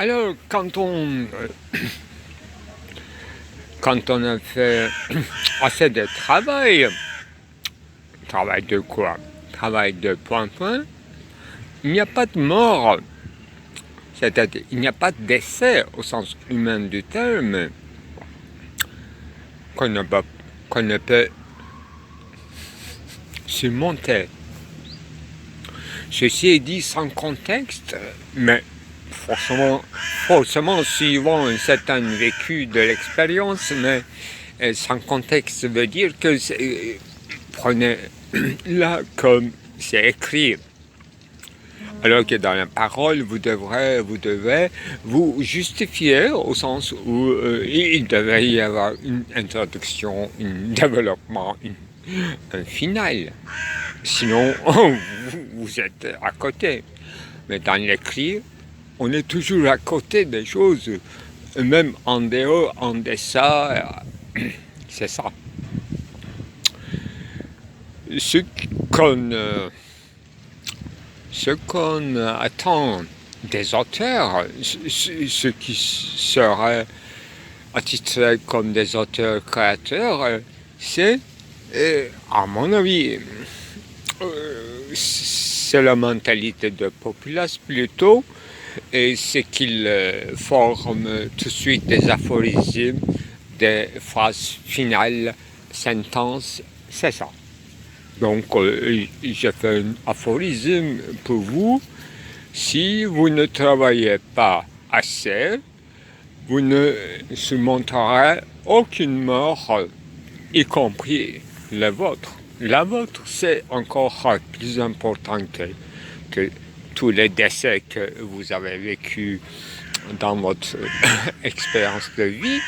Alors, quand on a fait assez de travail de quoi? Travail de point, il n'y a pas de mort. C'est-à-dire, il n'y a pas de décès au sens humain du terme qu'on ne peut surmonter. Ceci est dit sans contexte, mais forcément suivant un certain vécu de l'expérience, mais sans contexte veut dire que prenez-la comme c'est écrit. Alors que dans la parole, vous devez vous justifier au sens où il devrait y avoir une introduction, un développement, un final. Sinon, vous êtes à côté. Mais dans l'écrit, on est toujours à côté des choses, même en dehors, en deçà, c'est ça. Ce qu'on attend des auteurs, ce qui serait attitré comme des auteurs créateurs, c'est, à mon avis, c'est la mentalité de populace plutôt, et c'est qu'ils forment tout de suite des aphorismes, des phrases finales, sentences, c'est ça. Donc, je fais un aphorisme pour vous. Si vous ne travaillez pas assez, vous ne surmonterez aucune mort, y compris la vôtre. La vôtre, c'est encore plus important que tous les décès que vous avez vécus dans votre expérience de vie.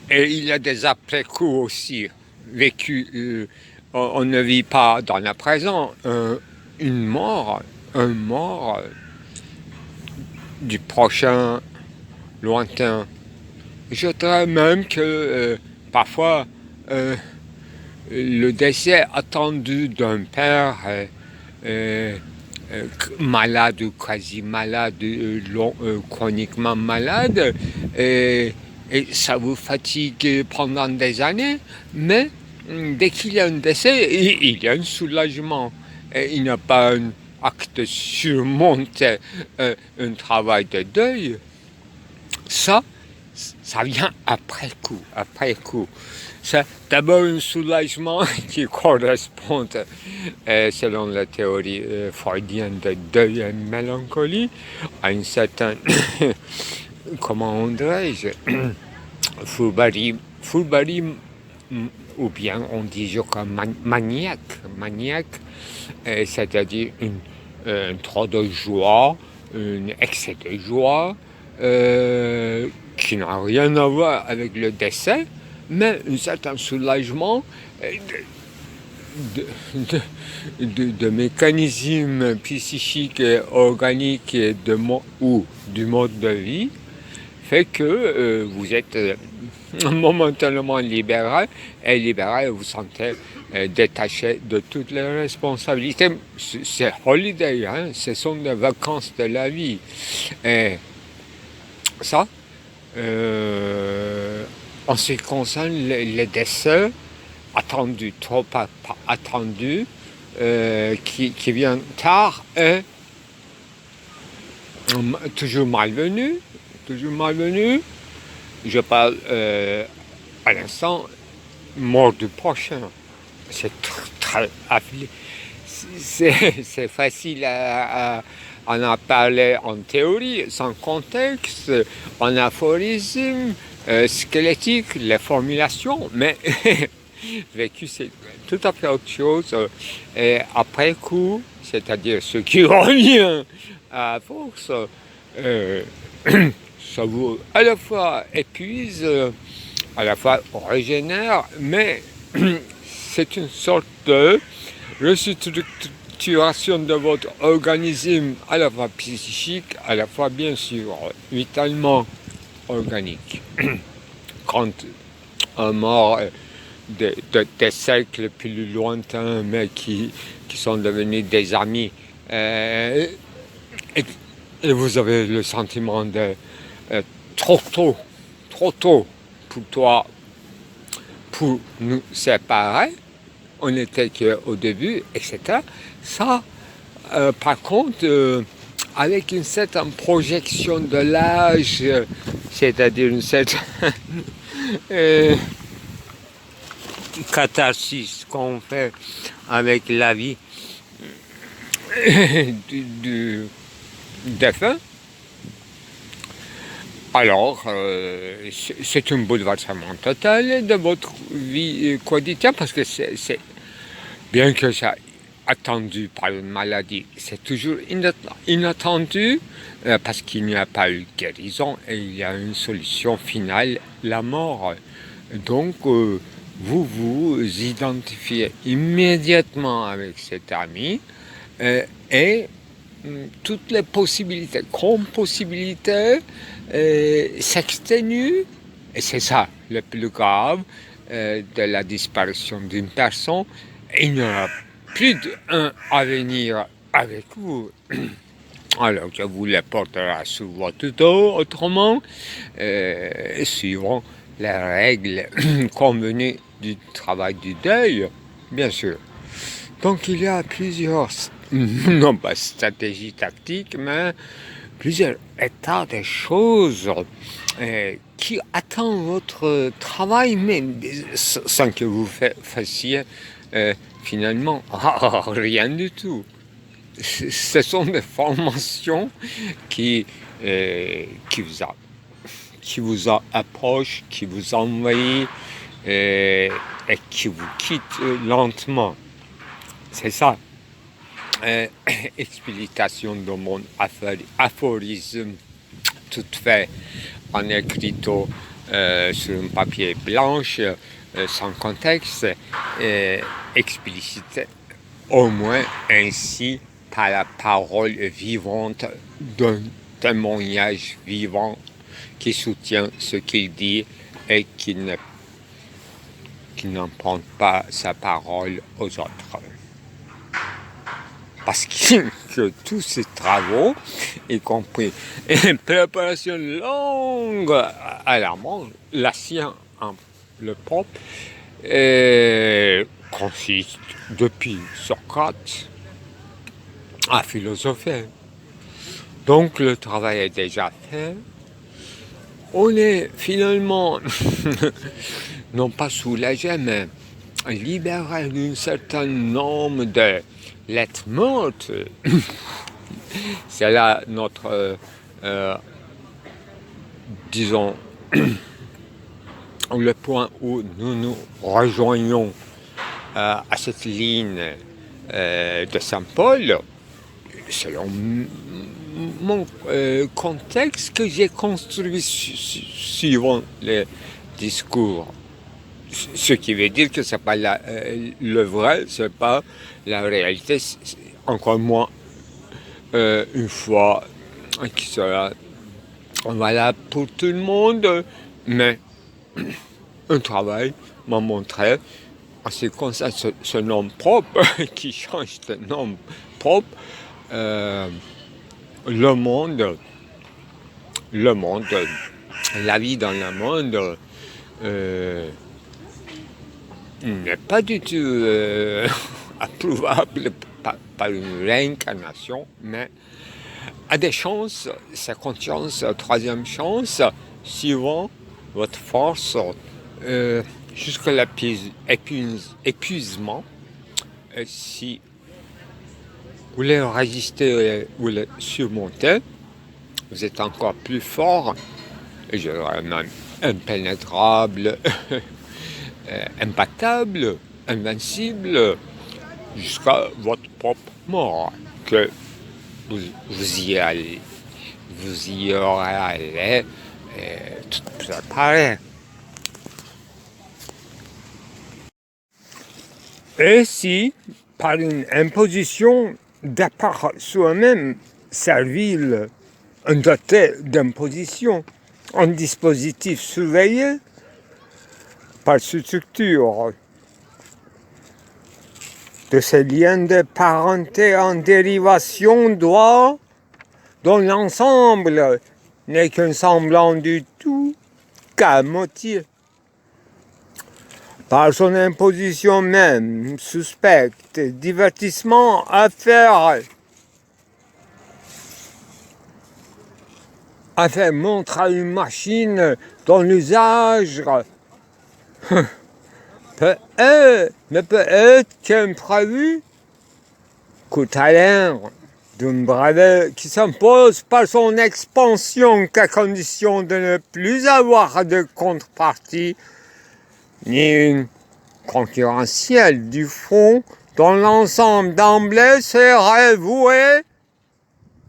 Et il y a des après-coups aussi vécus. On ne vit pas dans le présent un mort du prochain lointain. Je dirais même que parfois le décès attendu d'un père malade ou quasi malade, chroniquement malade, et ça vous fatigue pendant des années, mais dès qu'il y a un décès, il y a un soulagement. Et il n'y a pas un acte surmonté, un travail de deuil. Ça vient après coup. C'est d'abord un soulagement qui correspond, selon la théorie freudienne de deuil et mélancolie, à une certaine, comment dirais-je, fourberie, ou bien on dit je crois maniaque, c'est-à-dire un trop de joie, un excès de joie, qui n'a rien à voir avec le décès, mais un certain soulagement de mécanismes psychiques et organiques ou du mode de vie fait que vous êtes momentanément libéré, vous vous sentez détaché de toutes les responsabilités. C'est holiday, hein? Ce sont des vacances de la vie. Et ça, en ce qui concerne les décès attendus, trop attendus, qui viennent tard et toujours malvenus. Je parle à l'instant mort du prochain. C'est très affilé. C'est facile à en parler en théorie, sans contexte, en aphorisme, squelettique, les formulations, mais vécu, c'est tout à fait autre chose. Et après coup, c'est-à-dire ce qui revient à force, ça vous à la fois épuise, à la fois régénère, mais c'est une sorte de restructuration de votre organisme, à la fois psychique, à la fois bien sûr vitalement organique. Quand un mort des siècles plus lointains, mais qui sont devenus des amis, Et, et vous avez le sentiment de trop tôt pour toi, pour nous séparer. On n'était qu'au début, etc. Ça, par contre, avec une certaine projection de l'âge, c'est-à-dire une certaine euh, catharsis qu'on fait avec la vie du défunt, alors c'est un bouleversement total de votre vie quotidienne parce que c'est bien que ça attendu par une maladie, c'est toujours inattendu parce qu'il n'y a pas eu guérison et il y a une solution finale, la mort. Donc vous vous identifiez immédiatement avec cet ami et toutes les possibilités, comme possibilités, s'exténuent. Et c'est ça le plus grave de la disparition d'une personne. Il n'y aura plus d'un avenir avec vous. Alors je vous le porterai sur votre dos, autrement, suivant les règles convenues du travail du deuil, bien sûr. Donc il y a plusieurs, non pas stratégies tactiques, mais plusieurs états de choses qui attendent votre travail, mais sans que vous fassiez finalement rien du tout. Ce sont des formations qui, qui vous approchent, qui vous envahissent et qui vous quittent lentement. C'est ça. Explication de mon aphorisme, tout fait en écriteau sur un papier blanche, sans contexte, explicite au moins ainsi par la parole vivante d'un témoignage vivant qui soutient ce qu'il dit et qui n'emprunte pas sa parole aux autres. Parce que tous ces travaux, y compris une préparation longue à la mort, la science, le propre, consiste depuis Socrate à philosopher. Donc le travail est déjà fait. On est finalement, non pas soulagé, mais libéré d'une certaine norme de lettres mortes. C'est là notre, disons, le point où nous nous rejoignons à cette ligne de Saint-Paul, selon mon contexte que j'ai construit suivant les discours. Ce qui veut dire que c'est pas le vrai, c'est pas la réalité, encore moins une fois qui sera valable pour tout le monde, mais un travail m'a montré, en ce qui concerne ce nom propre, qui change de nom propre, le monde, la vie dans le monde n'est pas du tout approuvable par une réincarnation, mais à des chances, seconde chance, troisième chance, suivant votre force jusqu'à l'épuisement. Si vous voulez résister, vous voulez surmonter, vous êtes encore plus fort, et je dirais même impénétrable, imbattable, invincible, jusqu'à votre propre mort, que vous y allez, vous y aurez allé, tout préparé. Et si, par une imposition de par soi-même servile, un doté d'imposition, un dispositif surveillé par structure de ces liens de parenté en dérivation doit dont l'ensemble n'est qu'un semblant du tout qu'à moitié. Par son imposition même suspecte, divertissement à faire montre à une machine dont l'usage ne peut être qu'imprévu, qu'au talent d'un brevet qui s'impose par son expansion qu'à condition de ne plus avoir de contrepartie, ni une concurrentielle du fond dont l'ensemble d'emblée serait voué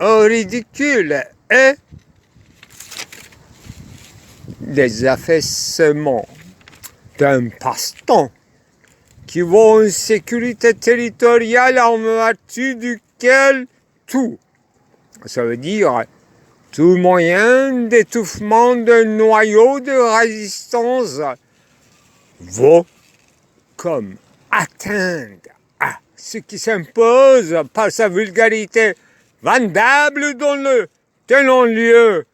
au ridicule et des affaissements d'un passe-temps qui vaut une sécurité territoriale en vertu duquel tout, ça veut dire tout moyen d'étouffement d'un noyau de résistance, vaut comme atteinte à ce qui s'impose par sa vulgarité vendable dans le tenant lieu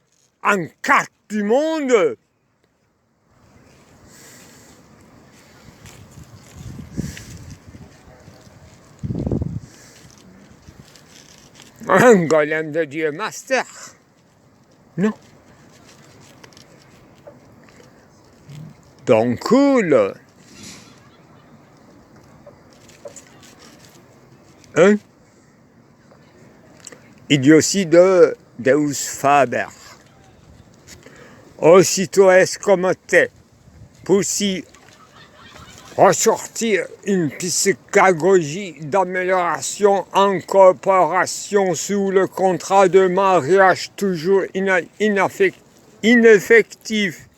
en carte du monde. Un golem de Dieu master. Non. Donc cool. Hein? Idiotie de Deus Faber. Aussitôt escomoté pour s'y ressortir une psychagogie d'amélioration en coopération sous le contrat de mariage toujours ineffectif,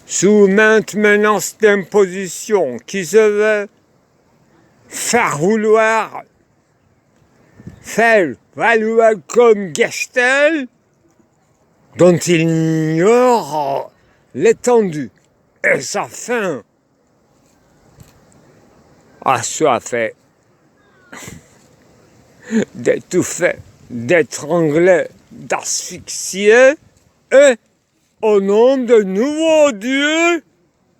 sous maintes menaces d'imposition qui se veut faire valoir comme Gestell, dont il ignore l'étendue et sa fin, assoiffé d'étouffer, d'étrangler, d'asphyxier, et au nom de nouveaux dieux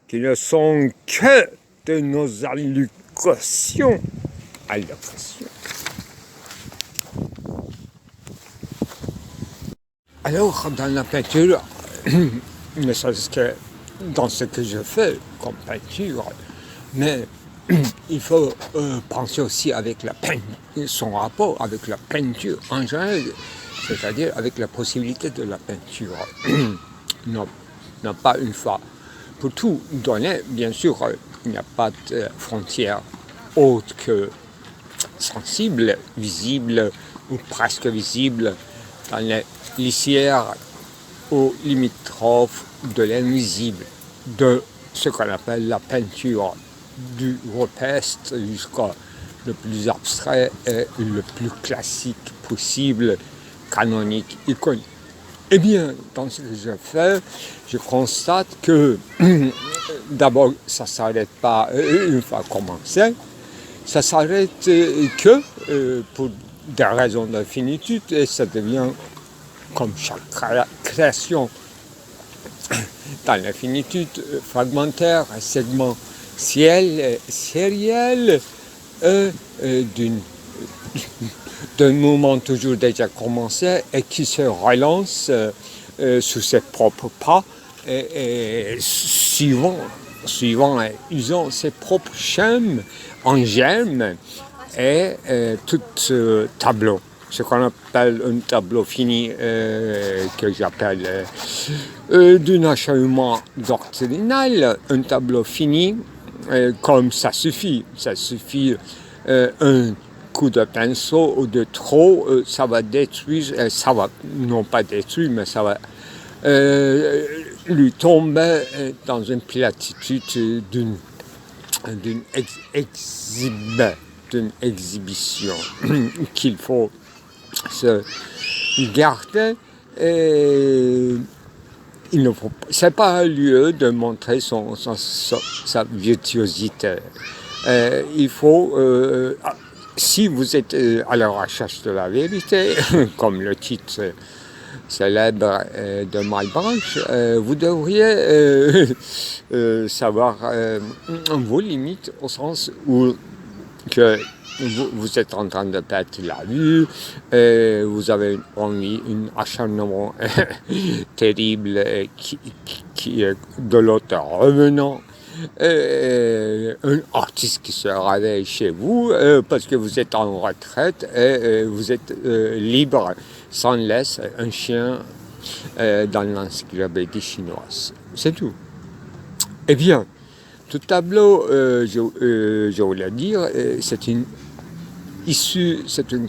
qui ne sont que de nos allocutions. Alors, dans la peinture, ne serait-ce que dans ce que je fais comme peinture, mais il faut penser aussi avec son rapport avec la peinture en général, c'est-à-dire avec la possibilité de la peinture. non pas une fois pour tout donner, bien sûr, il n'y a pas de frontière autre que sensible, visible ou presque visible dans les lisières aux limitrophes de l'invisible, de ce qu'on appelle la peinture, du rupestre jusqu'à le plus abstrait et le plus classique possible, canonique, iconique. Eh bien, dans ce que je fais, je constate que d'abord, ça ne s'arrête pas une fois commencé, ça s'arrête que pour des raisons de finitude et ça devient comme chaque création dans l'infinitude fragmentaire, segmentielle, sérielle, d'un moment toujours déjà commencé et qui se relance sous ses propres pas et suivant et usant ses propres schèmes en germe et tout ce tableau. Ce qu'on appelle un tableau fini, que j'appelle d'un achèvement doctrinal, un tableau fini, comme ça suffit un coup de pinceau ou de trop, ça va détruire, non pas détruire, mais ça va lui tomber dans une platitude d'une exhibition qu'il faut se garder. C'est pas un lieu de montrer sa virtuosité. Il faut si vous êtes à la recherche de la vérité, comme le titre célèbre de Malebranche, vous devriez savoir vos limites au sens où que vous êtes en train de perdre la vue, vous avez envie, un acharnement terrible qui est de l'auteur revenant, un artiste qui se réveille chez vous parce que vous êtes en retraite et vous êtes libre, sans laisse, un chien dans l'encyclopédie chinoise. C'est tout. Eh bien, tout tableau, je voulais dire, c'est une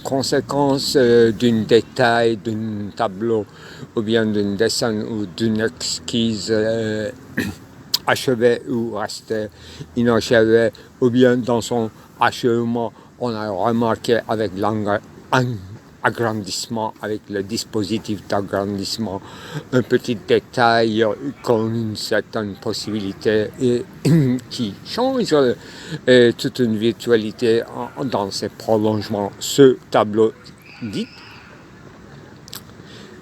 conséquence d'un détail, d'un tableau, ou bien d'un dessin, ou d'une esquisse achevée ou restée inachevée, ou bien dans son achèvement, on a remarqué avec l'agrandissement, avec le dispositif d'agrandissement, un petit détail comme une certaine possibilité qui change toute une virtualité dans ses prolongements. Ce tableau dit,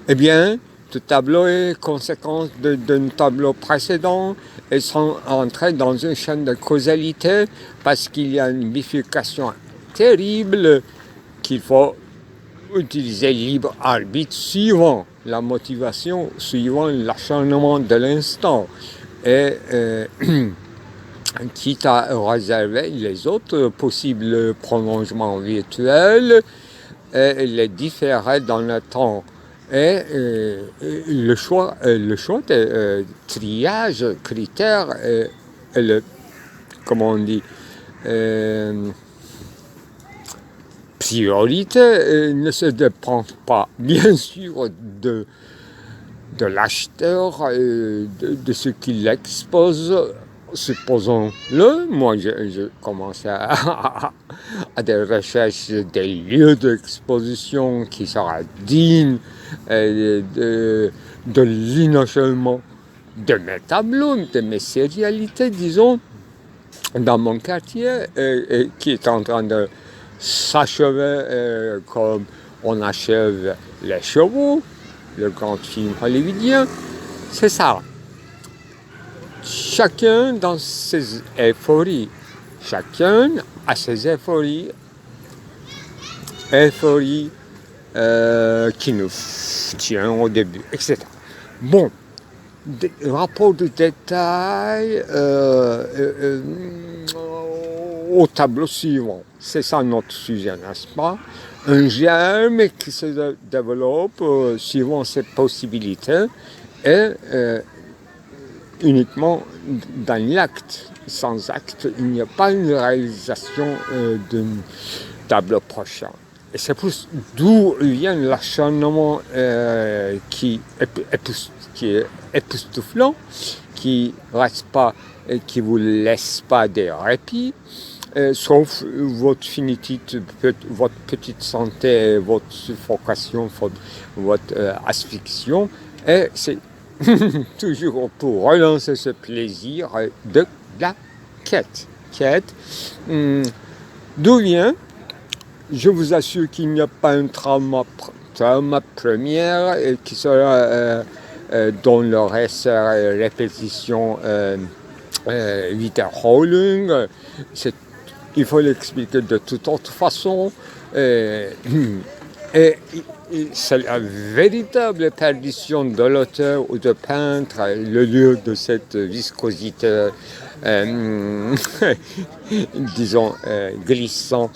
eh bien, ce tableau est conséquence d'un tableau précédent et sont entrés dans une chaîne de causalité parce qu'il y a une bifurcation terrible qu'il faut utiliser libre arbitre suivant la motivation, suivant l'acharnement de l'instant et quitte à réserver les autres possibles prolongements virtuels et les différer dans le temps. Et le choix de triage, critère, et le, comment on dit, priorité ne se dépend pas, bien sûr, de l'acheteur, de ce qu'il expose. Supposons-le, moi je commence à des recherches des lieux d'exposition qui sera digne de l'inachèvement de mes tableaux, de mes sérialités, disons, dans mon quartier, qui est en train de s'achever comme on achève les chevaux, le grand film hollywoodien, c'est ça. Chacun dans ses euphories, chacun a ses euphories qui nous tient au début, etc. Bon, rapport de détail au tableau suivant. C'est ça notre sujet, n'est-ce pas? Un germe qui se développe suivant ses possibilités et uniquement dans l'acte. Sans acte, il n'y a pas une réalisation d'un tableau prochain. Et c'est d'où vient l'acharnement qui est époustouflant, qui reste pas et qui vous laisse pas de répit, sauf votre finitude, votre petite santé, votre suffocation, votre asphyxion, et c'est toujours pour relancer ce plaisir de la quête. D'où vient, je vous assure qu'il n'y a pas un trauma première qui sera dont le reste répétition Wiederholung. Il faut l'expliquer de toute autre façon. Et c'est la véritable perdition de l'auteur ou de peintre, le lieu de cette viscosité, disons, glissant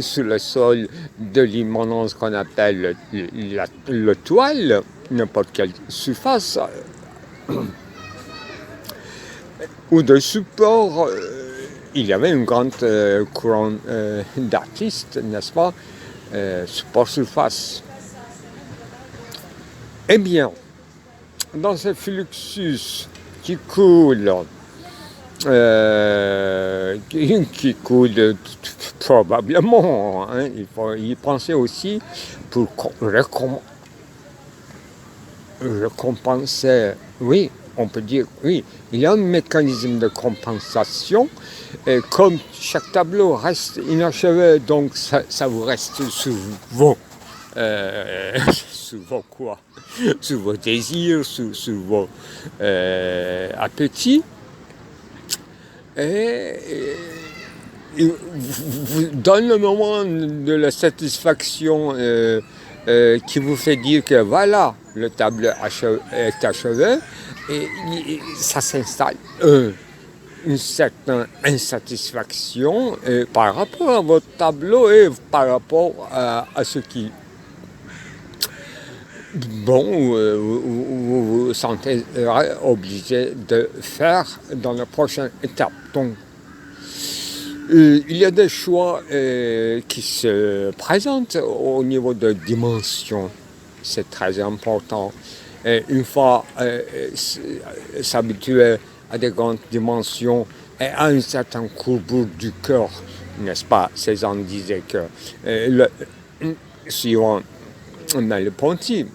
sur le sol de l'immanence qu'on appelle le toile, n'importe quelle surface, ou de support. Il y avait une grande courant d'artistes, n'est-ce pas, support surface. Eh bien, dans ce fluxus qui coule probablement, hein, il faut y penser aussi pour récompenser, oui, on peut dire, oui, il y a un mécanisme de compensation. Et comme chaque tableau reste inachevé, donc ça vous reste sous vos, sous vos quoi? Sous vos désirs, sous vos appétits. Et vous donne le moment de la satisfaction qui vous fait dire que voilà, le tableau est achevé, et ça s'installe une certaine insatisfaction par rapport à votre tableau et par rapport à ce qui, bon, vous vous sentez obligé de faire dans la prochaine étape. Donc, il y a des choix qui se présentent au niveau de dimension. C'est très important. Une fois s'habituer à des grandes dimensions et à une certaine courbure du cœur, n'est-ce pas? Cézanne disait que suivant Merleau-Ponty,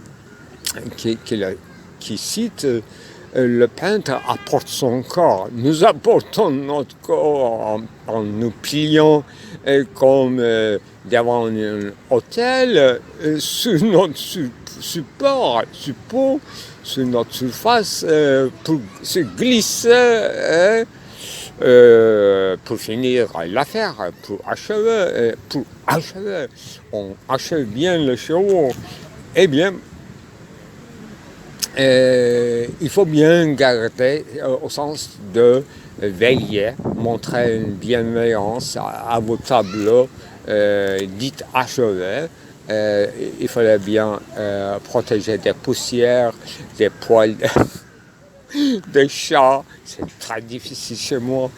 qui cite le peintre apporte son corps. Nous apportons notre corps en nous pliant comme devant un autel sur notre support, sur notre surface pour se glisser pour finir l'affaire, pour achever. On achève bien le chevaux. Eh bien, il faut bien garder au sens de veiller, montrer une bienveillance à vos tableaux dites achevés. Il fallait bien protéger des poussières, des poils des chats. C'est très difficile chez moi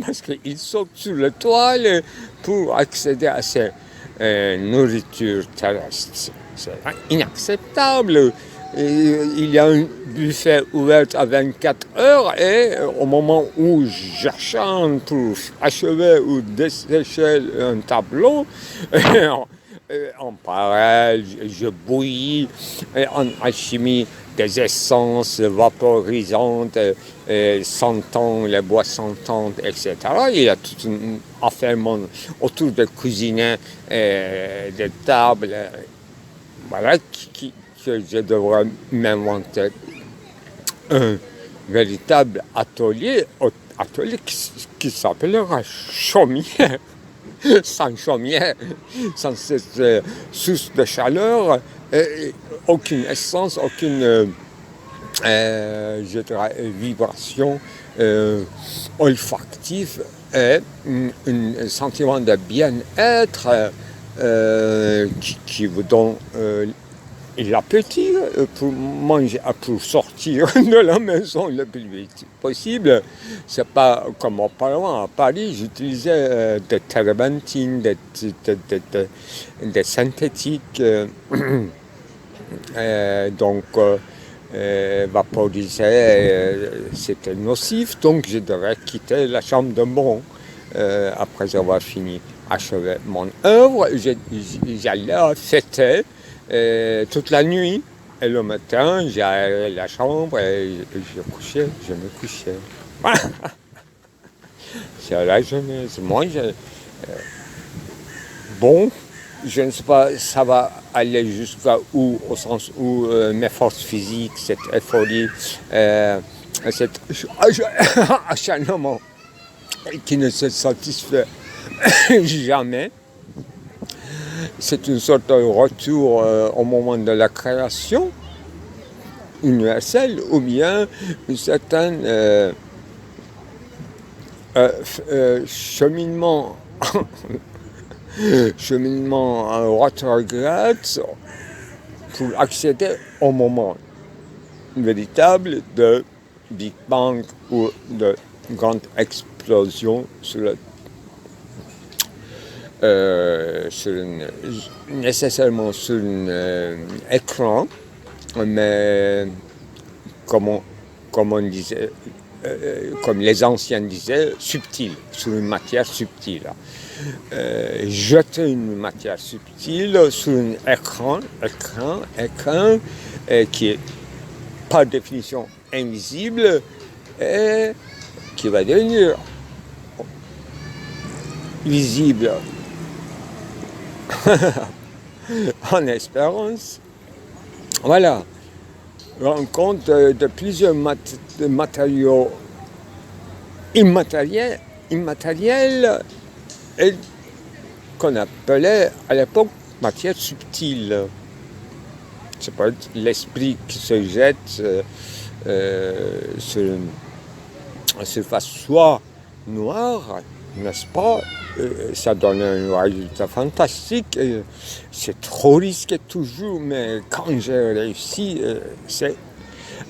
parce qu'ils sautent sur le toile pour accéder à ces nourritures terrestres. C'est inacceptable. Il y a un buffet ouvert à 24 heures et au moment où j'achante pour achever ou dessécher un tableau, en parallèle, je bouillis en alchimie des essences vaporisantes, sentant les bois sentantes, etc. Il y a tout un affairement autour de cuisiner des tables. Voilà que je devrais m'inventer un véritable atelier qui s'appellera chaumière. Sans chaumière, sans cette source de chaleur, aucune essence, aucune je dirais, vibration olfactive et un sentiment de bien-être qui vous donne l'appétit pour manger, pour sortir de la maison le plus vite possible. C'est pas comme auparavant à Paris, j'utilisais des térébenthines, des synthétiques, donc vaporisés, c'était nocif, donc je devrais quitter la chambre de bon après avoir fini, achevé mon œuvre. J'allais fêter toute la nuit, et le matin, j'allais la chambre et je me couchais. C'est la jeunesse. Moi, bon, je ne sais pas, ça va aller jusqu'à où, au sens où mes forces physiques, cette euphorie, cet acharnement qui ne se satisfait jamais. C'est une sorte de retour au moment de la création universelle, ou bien une certaine cheminement en retrograde pour accéder au moment véritable de Big Bang ou de grande explosion nécessairement sur un écran, mais comme on disait, comme les anciens disaient, subtil, sur une matière subtile. Jeter une matière subtile sur un écran qui est par définition invisible et qui va devenir visible en espérance. Voilà, rencontre de plusieurs matériaux immatériels et qu'on appelait à l'époque matière subtile. C'est pas l'esprit qui se jette sur une surface soit noire, n'est-ce pas? Ça donne un résultat fantastique. C'est trop risqué toujours, mais quand j'ai réussi, c'est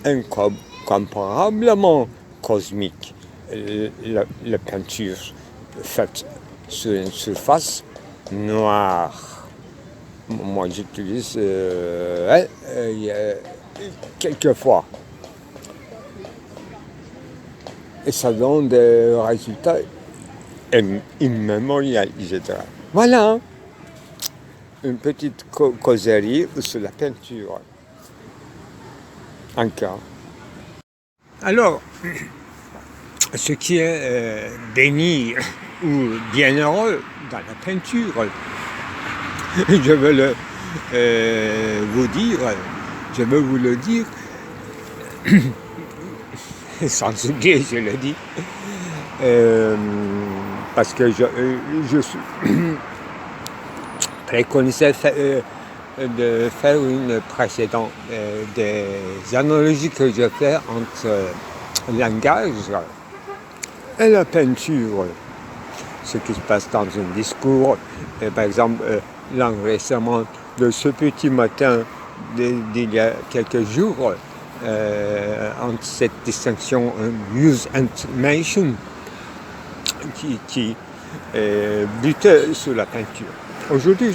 incomparablement cosmique. La peinture faite sur une surface noire. Moi, j'utilise quelques fois. Et ça donne des résultats immémorial, etc. Voilà, une petite causerie sur la peinture. Encore. Alors, ce qui est béni ou bienheureux dans la peinture, je veux vous le dire, sans oublier, je le dis, parce que je suis préconisé de faire une précédente des analogies que je fais entre le langage et la peinture. Ce qui se passe dans un discours, par exemple l'enregistrement de ce petit matin d'il y a quelques jours, entre cette distinction use and mention qui butait sur la peinture. Aujourd'hui,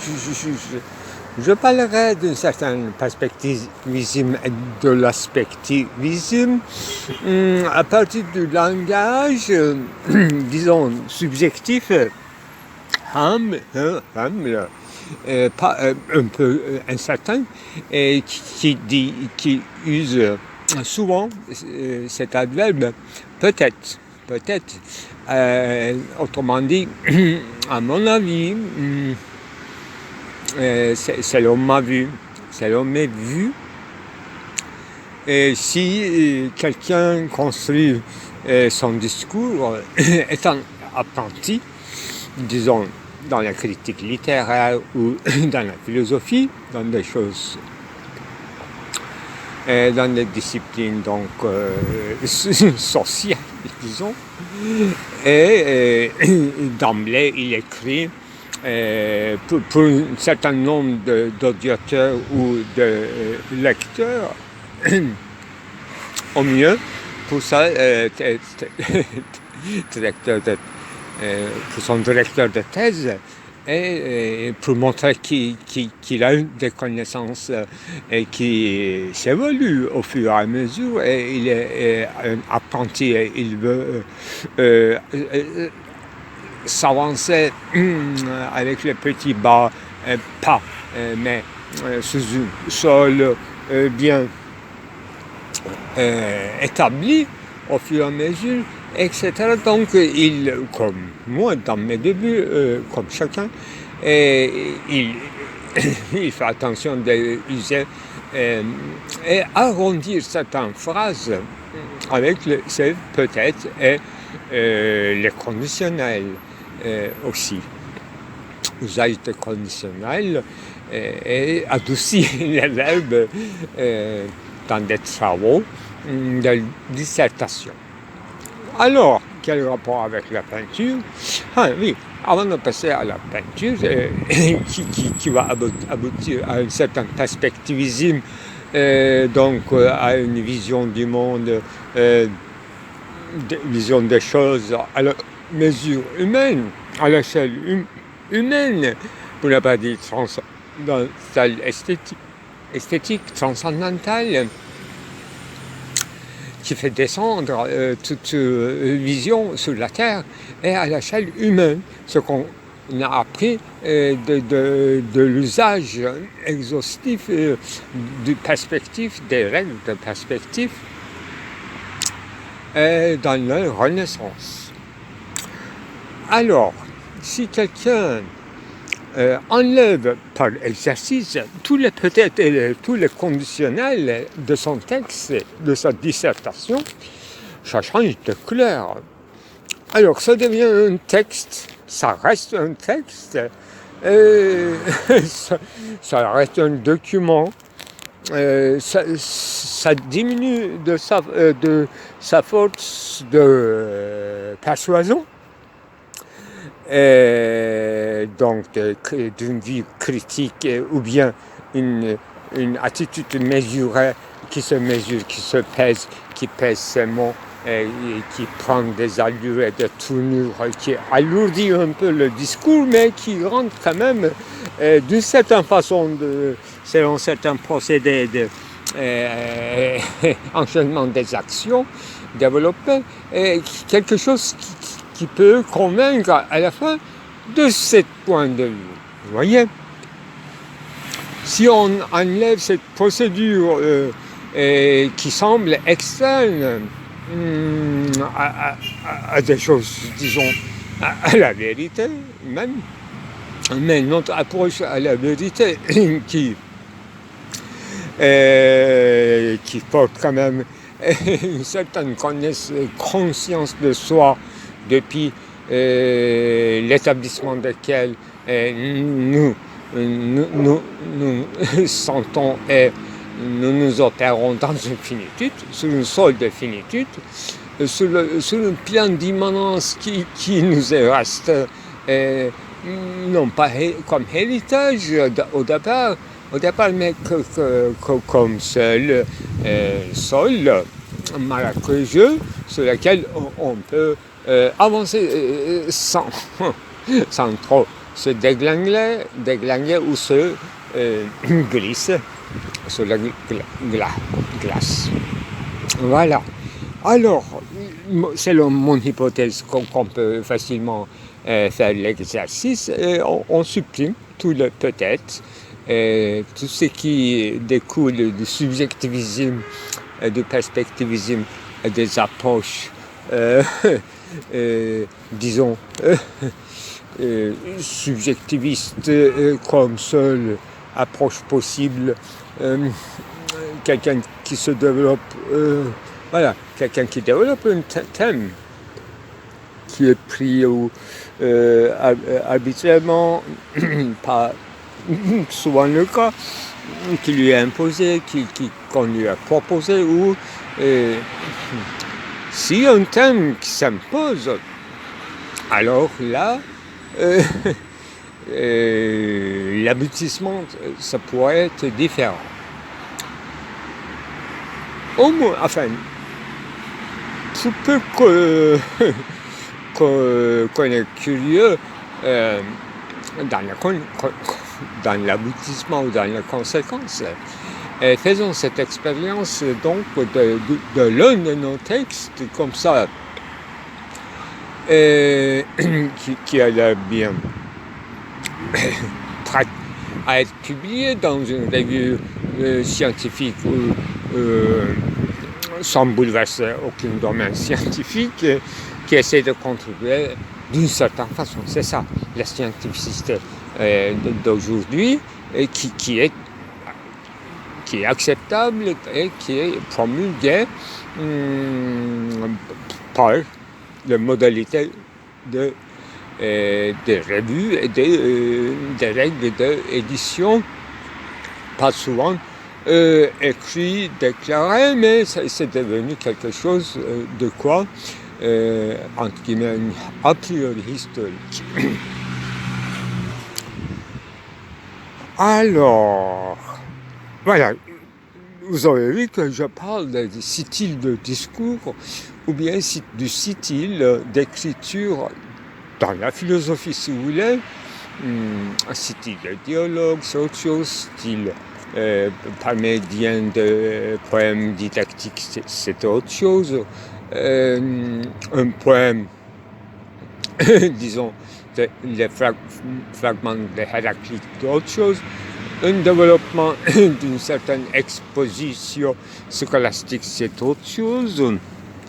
je parlerai d'un certain perspectivisme et de l'aspectivisme à partir du langage, disons, subjectif, humble, pas un peu incertain, et qui use souvent cet adverbe peut-être. Autrement dit, à mon avis, selon ma vue, selon mes vues, et si quelqu'un construit son discours étant apprenti, disons, dans la critique littéraire ou dans la philosophie, dans des choses, dans des disciplines donc sociales, disons, et d'emblée il écrit pour un certain nombre d'auditeurs ou de lecteurs, au mieux, pour ça, pour son directeur de thèse, et pour montrer qu'il a des connaissances et qui s'évolue au fur et à mesure, et il est un apprenti et il veut s'avancer avec les petits pas, mais sous un sol bien établi au fur et à mesure, etc. Donc, comme moi, dans mes débuts, comme chacun, il fait attention d'user et arrondir certaines phrases avec c'est peut-être et les conditionnels aussi. Usage de conditionnels et adoucir les verbes dans des travaux de dissertation. Alors, quel rapport avec la peinture? Ah oui, avant de passer à la peinture, qui va aboutir à un certain perspectivisme, donc à une vision du monde, vision des choses à la mesure humaine, à l'échelle humaine, pour ne pas dire transcendantale, esthétique transcendantale, qui fait descendre toute vision sur la Terre et à l'échelle humaine, ce qu'on a appris de l'usage exhaustif du perspective, des règles de perspective dans la Renaissance. Alors, si quelqu'un enlève par exercice tous les conditionnels de son texte, de sa dissertation, ça change de couleur. Alors, ça devient un texte, ça reste un texte, ça reste un document, ça diminue de sa force de persuasion, donc d'une vie critique ou bien une attitude mesurée qui se mesure, qui se pèse, qui pèse ses mots, et qui prend des allures et des tournures, qui alourdit un peu le discours, mais qui rend quand même, d'une certaine façon, selon certains procédés d'enchaînement des actions développées, quelque chose qui peut convaincre à la fin de ce point de vue. Vous voyez ? Si on enlève cette procédure qui semble externe à des choses, disons, à la vérité même, mais notre approche à la vérité qui porte quand même une certaine conscience de soi depuis l'établissement desquels nous sentons et nous opérons dans une finitude, sur une sol de finitude, sur un plan d'immanence qui nous reste, non pas comme héritage au départ, mais comme seul sol marécageux sur lequel on peut avancer sans trop se déglinguer ou se glisser sur la glace. Voilà. Alors, selon mon hypothèse qu'on peut facilement faire l'exercice, on supprime tout le peut-être, tout ce qui découle du subjectivisme, du perspectivisme, des approches, disons, subjectivistes comme seule approche possible, quelqu'un qui se développe, quelqu'un qui développe un thème qui est pris arbitrairement, pas souvent le cas, qui lui est imposé, qu'on lui a proposé, ou si un thème qui s'impose, alors là, l'aboutissement, ça pourrait être différent. Au moins, enfin, tout peu qu'on est curieux dans l'aboutissement ou dans la conséquence, faisons cette expérience donc de l'un de nos textes comme ça, qui a l'air bien à être publié dans une revue scientifique sans bouleverser aucun domaine scientifique, qui essaie de contribuer d'une certaine façon. C'est ça, la scientificité d'aujourd'hui, qui est acceptable et qui est promulguée par les modalités des revues et des règles d'édition, pas souvent écrit, déclaré, mais c'est devenu quelque chose de quoi, entre guillemets, a priori historique. Alors, voilà, vous avez vu que je parle de style de discours ou bien du style d'écriture dans la philosophie, si vous voulez. Un style de dialogue, c'est autre chose, style parmédien de poème didactique, c'est autre chose. Un poème, disons, les fragments de Héraclite, d'autre chose. Un développement d'une certaine exposition scolastique, c'est autre chose.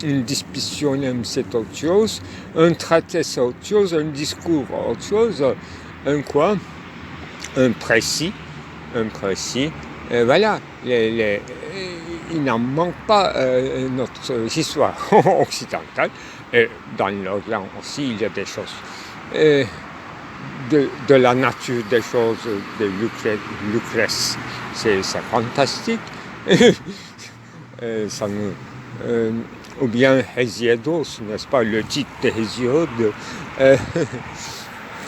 une discussion, c'est autre chose, un traité, c'est autre chose, un discours, autre chose, un quoi? Un précis. Voilà, il n'en manque pas notre histoire occidentale. Et dans l'Orient aussi, il y a des choses de la nature des choses de Lucrèce. C'est fantastique. Ça nous, ou bien Hésiode, n'est-ce pas, le titre de Hésiode,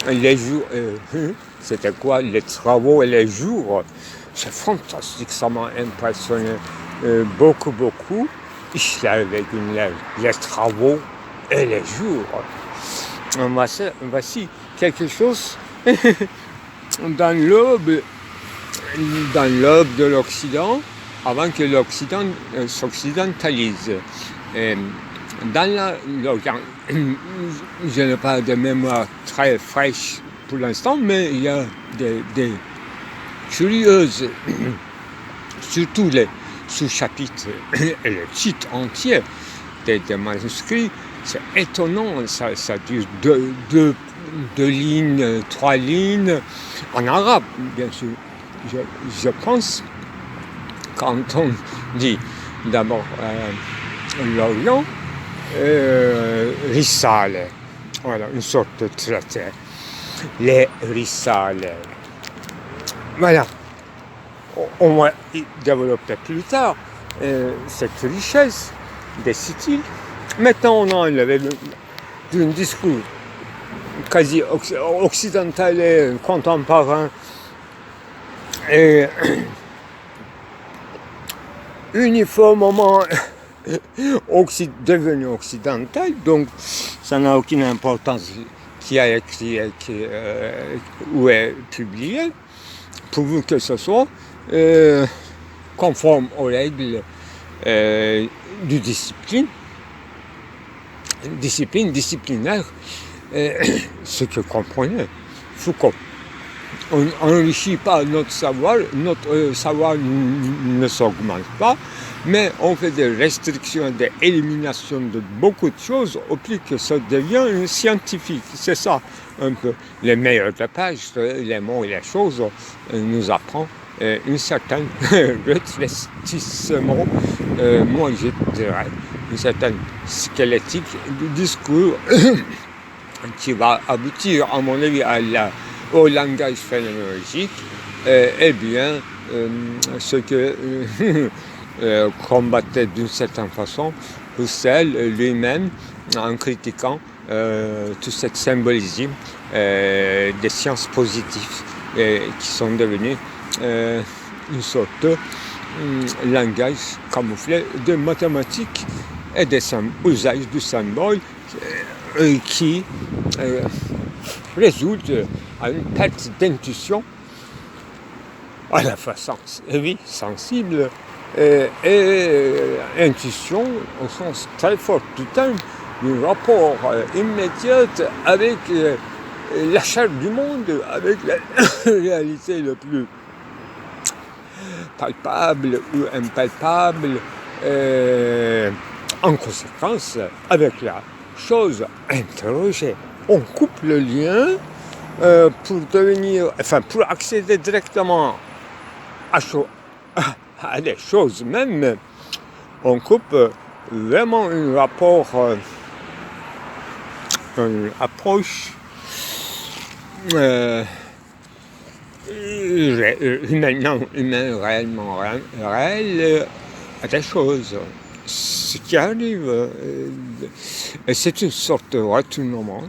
les jours, c'était quoi, les travaux et les jours, c'est fantastique, ça m'a impressionné beaucoup. Je avec une lèvre, les travaux et les jours. Voici quelque chose dans l'aube de l'Occident, avant que l'Occident s'occidentalise. Dans l'Orient, je n'ai pas de mémoire très fraîche pour l'instant, mais il y a des curieuses, surtout les sous-chapitres et le titre entier des manuscrits. C'est étonnant, ça dure deux lignes, 3 lignes, en arabe, bien sûr. Je pense, quand on dit d'abord l'Orient, Risale, voilà, une sorte de traité, les Risale. Voilà, on va développer plus tard cette richesse des styles. Maintenant, on a enlevé d'un discours quasi occidental et contemporain et uniformément devenu occidental, donc ça n'a aucune importance qui a écrit ou est publié, pourvu que ce soit conforme aux règles du disciplinaire, ce que comprenait Foucault. On n'enrichit pas notre savoir ne s'augmente pas, mais on fait des restrictions, des éliminations de beaucoup de choses au plus que ça devient un scientifique. C'est ça un peu. Les meilleurs de pages, les mots et les choses nous apprend une certaine rétrécissement, moi je dirais, une certaine squelettique du discours qui va aboutir, à mon avis, au langage phénoménologique, eh bien, ce que combattait d'une certaine façon Husserl lui-même en critiquant tout ce symbolisme des sciences positives qui sont devenues une sorte de langage camouflé de mathématiques et des usages du symbole qui résulte à une perte d'intuition à la fois sensible et intuition au sens très fort du terme, un rapport immédiat avec la chair du monde, avec la réalité le plus palpable ou impalpable, en conséquence avec la chose interrogée. On coupe le lien pour accéder directement à des choses même. On coupe vraiment un rapport, une approche humaine réellement réelle à des choses. Ce qui arrive, c'est une sorte de retournement.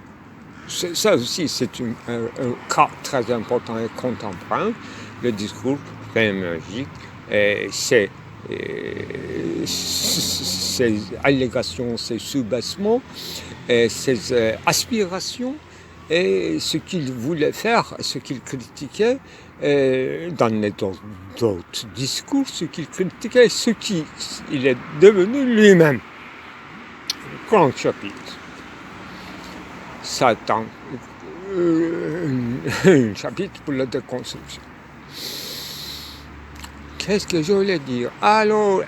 Ça aussi, c'est un cas très important et contemporain, le discours phénoménologique, ces allégations, ces sous-bassements, ces aspirations, et ce qu'il voulait faire, ce qu'il critiquait, dans d'autres discours, ce qu'il critiquait, ce qu'il est devenu lui-même. Grand chapitre. Ça attend un chapitre pour la déconstruction. qu'est-ce que je voulais dire? Alors,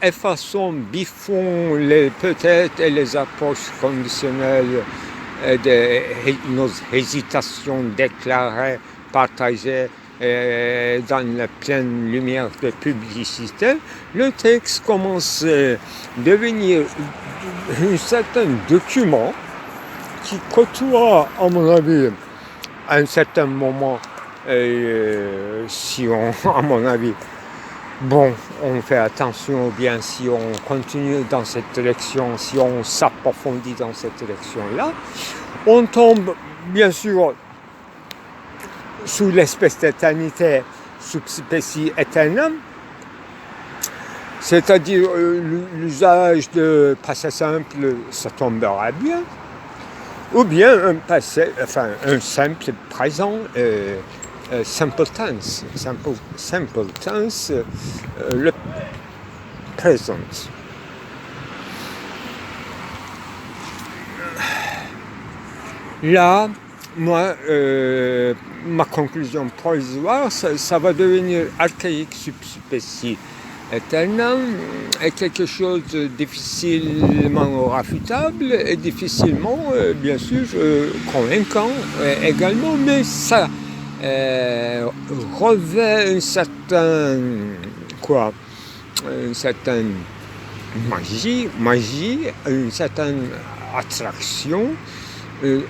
effaçons, biffons peut-être et les approches conditionnelles de nos hésitations déclarées, partagées dans la pleine lumière de publicité. Le texte commence à devenir un certain document qui côtoie, à mon avis, à un certain moment, si on, à mon avis, bon, on fait attention, ou bien si on continue dans cette élection, si on s'approfondit dans cette élection-là, on tombe, bien sûr, sous l'espèce d'éternité subspécie aeternam, c'est-à-dire l'usage de passé simple, ça tombera bien, ou bien un simple présent, simple tense, le présent. Là, moi, ma conclusion provisoire, ça va devenir archaïque subspécie aeternam est quelque chose de difficilement rafutable et difficilement, bien sûr, convaincant également, mais ça revêt une certaine magie, une certaine attraction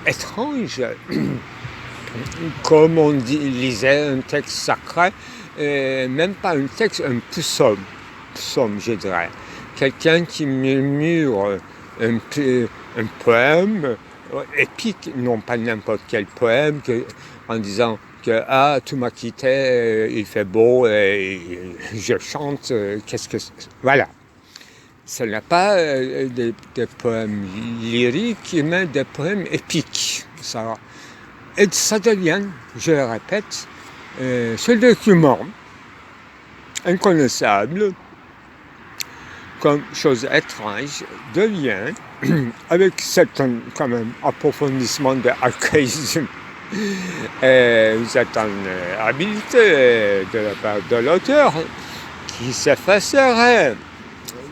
étrange, comme on lisait un texte sacré, même pas un texte, un psaume, je dirais. Quelqu'un qui murmure un poème épique, non pas n'importe quel poème, en disant que « Ah, tu m'as quitté, il fait beau, et je chante, qu'est-ce que... » Voilà. Ce n'est pas des poèmes lyriques, mais des poèmes épiques. Et ça devient, je le répète, ce document inconnaissable, comme chose étrange, devient, avec certain quand même approfondissement de archaïsme, une certaine habilité de la part de l'auteur, qui s'effacerait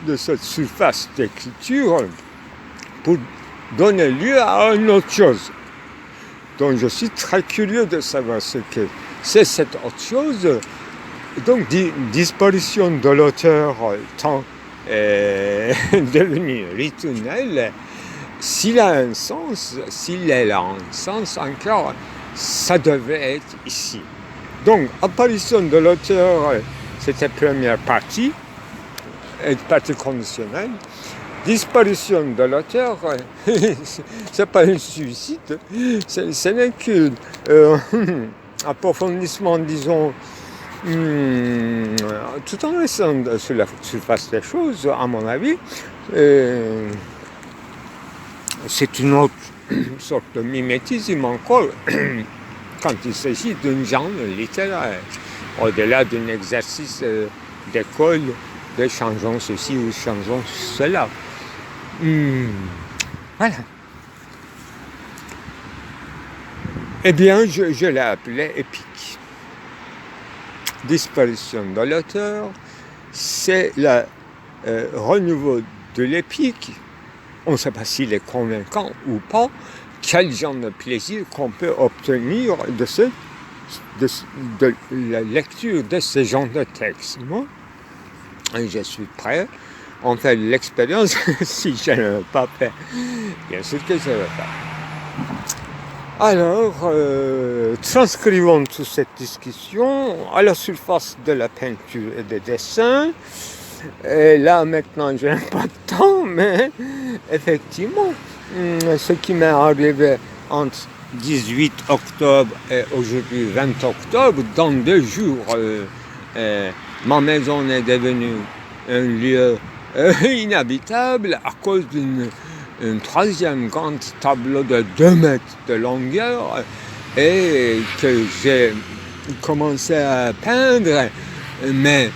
de cette surface d'écriture pour donner lieu à une autre chose. Donc je suis très curieux de savoir ce que c'est cette autre chose. Donc disparition de l'auteur tant devenu rituel, s'il a un sens, s'il a un sens encore, ça devait être ici. Donc apparition de l'auteur, c'était la première partie, partie conditionnelle. Disparition de l'auteur, c'est pas un suicide, ce n'est qu'un approfondissement, disons, tout en restant sur la surface des choses, à mon avis. C'est une autre sorte de mimétisme encore, quand il s'agit d'un genre littéraire, au-delà d'un exercice d'école, de changeons ceci ou changeons cela. Voilà. Eh bien, je l'ai appelé épique. Disparition de l'auteur, c'est le renouveau de l'épique. On ne sait pas s'il est convaincant ou pas. Quel genre de plaisir qu'on peut obtenir de la lecture de ce genre de texte. Moi, je suis prêt. On fait l'expérience si je ne l'ai pas fait. Bien sûr que je le fais. Alors, transcrivons toute cette discussion à la surface de la peinture et des dessins. Et là, maintenant, je n'ai pas de temps, mais effectivement, ce qui m'est arrivé entre 18 octobre et aujourd'hui 20 octobre, dans 2 jours, ma maison est devenue un lieu inhabitable à cause d'un troisième grand tableau de 2 mètres de longueur et que j'ai commencé à peindre, mais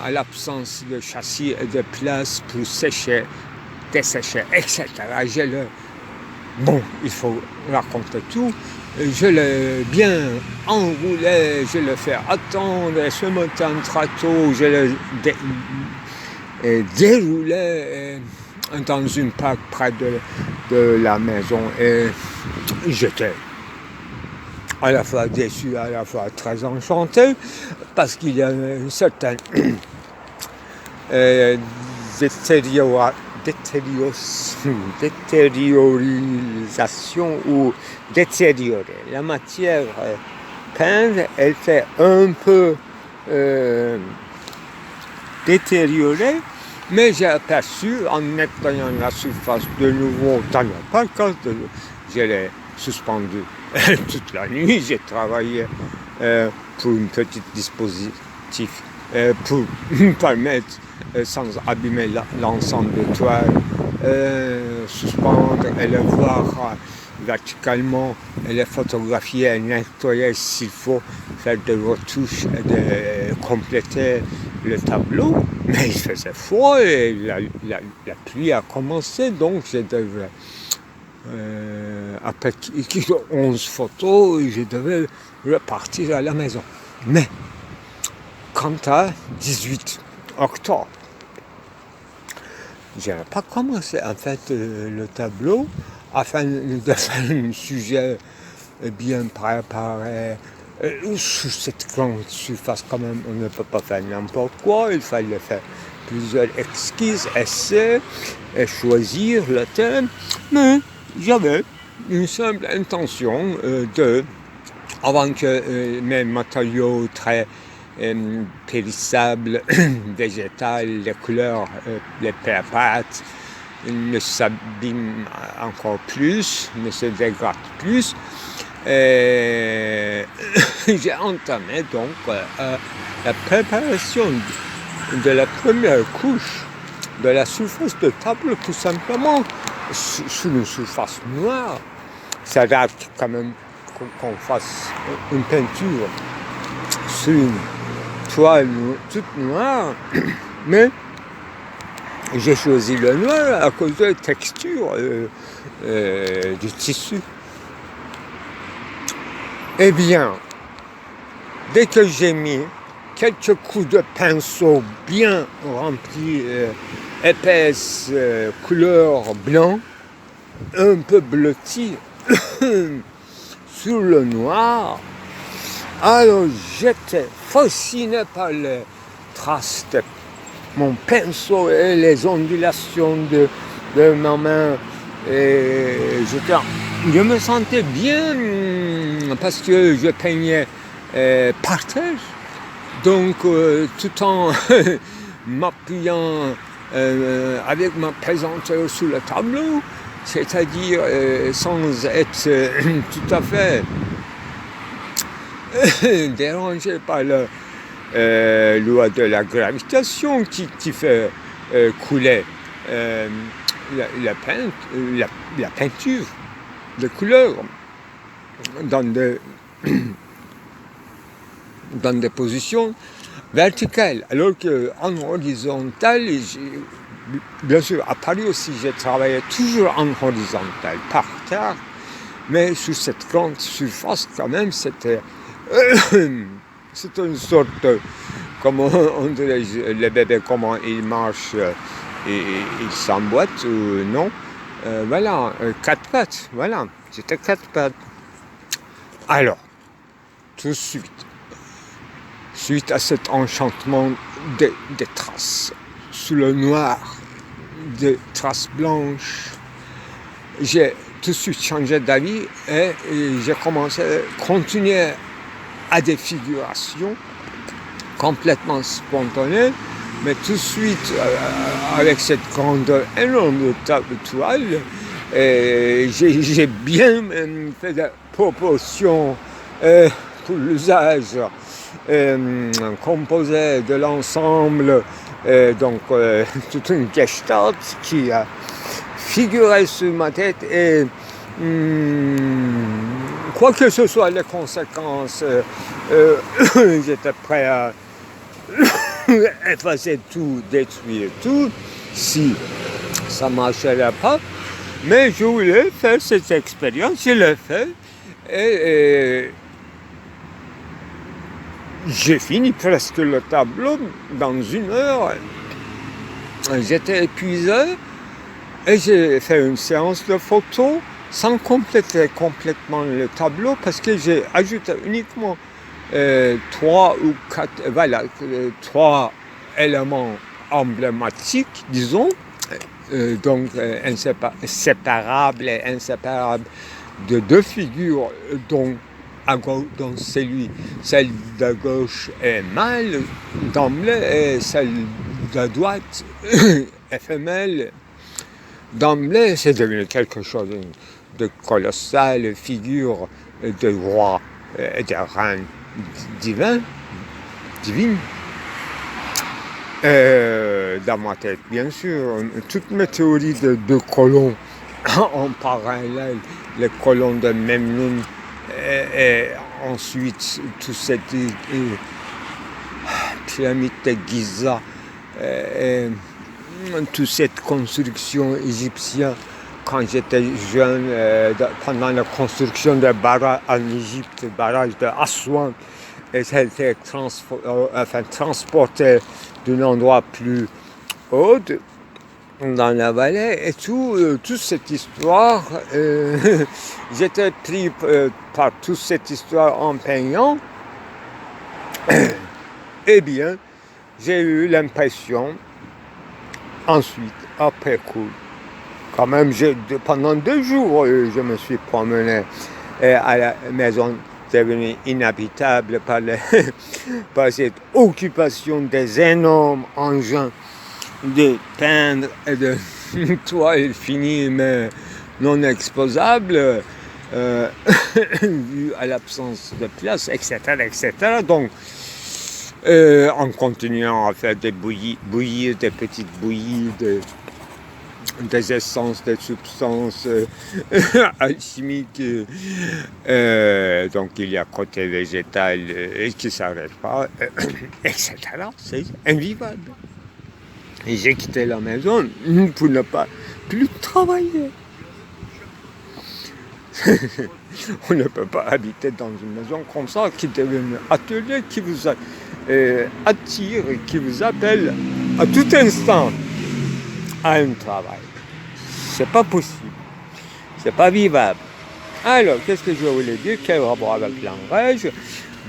à l'absence de châssis et de place pour sécher, dessécher, etc. Bon, il faut raconter tout. je l'ai bien enroulé, je le fais attendre, ce matin très tôt, je le déroulé dans une parc près de la maison et j'étais à la fois déçu, à la fois très enchanté parce qu'il y a une certaine détériorisation ou détériorée. La matière peinte, elle fait un peu détériorée, mais j'ai aperçu en nettoyant la surface de nouveau dans le parc, quand je l'ai suspendu toute la nuit, j'ai travaillé pour un petit dispositif pour permettre, sans abîmer l'ensemble de toile, suspendre et le voir verticalement, et le photographier et nettoyer s'il faut, faire des retouches et de compléter le tableau. Mais il faisait froid et la pluie a commencé, donc je devais, après 11 photos, je devais repartir à la maison. Mais, quant à 18 octobre, je n'avais pas commencé en fait le tableau afin de faire un sujet bien préparé. Sur cette grande surface, quand même, on ne peut pas faire n'importe quoi. Il fallait faire plusieurs esquisses, essais, et choisir le thème. Mais j'avais une simple intention avant que mes matériaux très périssables, végétales, les couleurs, les pâtes ne s'abîment encore plus, ne se dégradent plus. Et j'ai entamé donc la préparation de la première couche de la surface de tableau, tout simplement sur une surface noire. Ça date quand même qu'on fasse une peinture sur une toile toute noire, mais j'ai choisi le noir à cause de la texture du tissu. Eh bien, dès que j'ai mis quelques coups de pinceau bien remplis, épaisse, couleur blanc, un peu bleuti, sur le noir, alors j'étais fasciné par les traces de mon pinceau et les ondulations de ma main. Et je me sentais bien parce que je peignais par terre. Donc tout en m'appuyant avec ma pesanteur sur le tableau, c'est-à-dire sans être tout à fait dérangé par la loi de la gravitation qui fait couler la peinture de couleur dans des positions verticales, alors qu'en horizontal, bien sûr, à Paris aussi, j'ai travaillé toujours en horizontal, par terre, mais sur cette grande surface, quand même, c'était une sorte de, comment on dirait, le bébé, comment il marche, et il s'emboîte ou non. Voilà, 4 pattes, voilà, c'était 4 pattes. Alors, tout de suite à cet enchantement des traces, sous le noir, des traces blanches, j'ai tout de suite changé d'avis et j'ai commencé à continuer à des figurations complètement spontanées, mais tout de suite, avec cette grandeur énorme de toile, j'ai bien fait des proportions pour l'usage composé de l'ensemble, donc toute une gestalt qui a figuré sur ma tête et quoi que ce soit les conséquences, j'étais prêt à effacer tout, détruire tout, si ça ne marcherait pas. Mais je voulais faire cette expérience, je l'ai fait. Et j'ai fini presque le tableau dans 1 heure. J'étais épuisé et j'ai fait une séance de photos sans compléter complètement le tableau parce que j'ai ajouté uniquement 3 ou 4, voilà, 3 éléments emblématiques, disons, donc séparables et inséparables de 2 figures, dont celle de gauche est mâle d'emblée et celle de droite est femelle d'emblée. C'est devenu quelque chose de colossal, figure de roi et de reine divine. Dans ma tête, bien sûr, toutes mes théories de colons en parallèle, les colons de Memnoun, et ensuite toute cette pyramide de Giza, toute cette construction égyptienne quand j'étais jeune, pendant la construction des barrages en Égypte, le barrage de Aswan, et ça a été transporté d'un endroit plus haut dans la vallée et toute cette histoire. J'étais pris par toute cette histoire en peignant. Eh bien, j'ai eu l'impression, ensuite, après coup, quand même, pendant 2 jours, je me suis promené à la maison devenue inhabitable par cette occupation des énormes engins de peindre et de toiles finies mais non exposables, vu à l'absence de place, etc. Donc, en continuant à faire des bouillies, des petites bouillies, des essences, des substances alchimiques. Donc il y a côté végétal qui ne s'arrête pas, etc. C'est invivable. Et j'ai quitté la maison pour ne pas plus travailler. On ne peut pas habiter dans une maison comme ça qui devient un atelier qui vous attire et qui vous appelle à tout instant à un travail. C'est pas possible. C'est pas vivable. Alors, qu'est-ce que je voulais dire? Quel rapport avec l'engrais?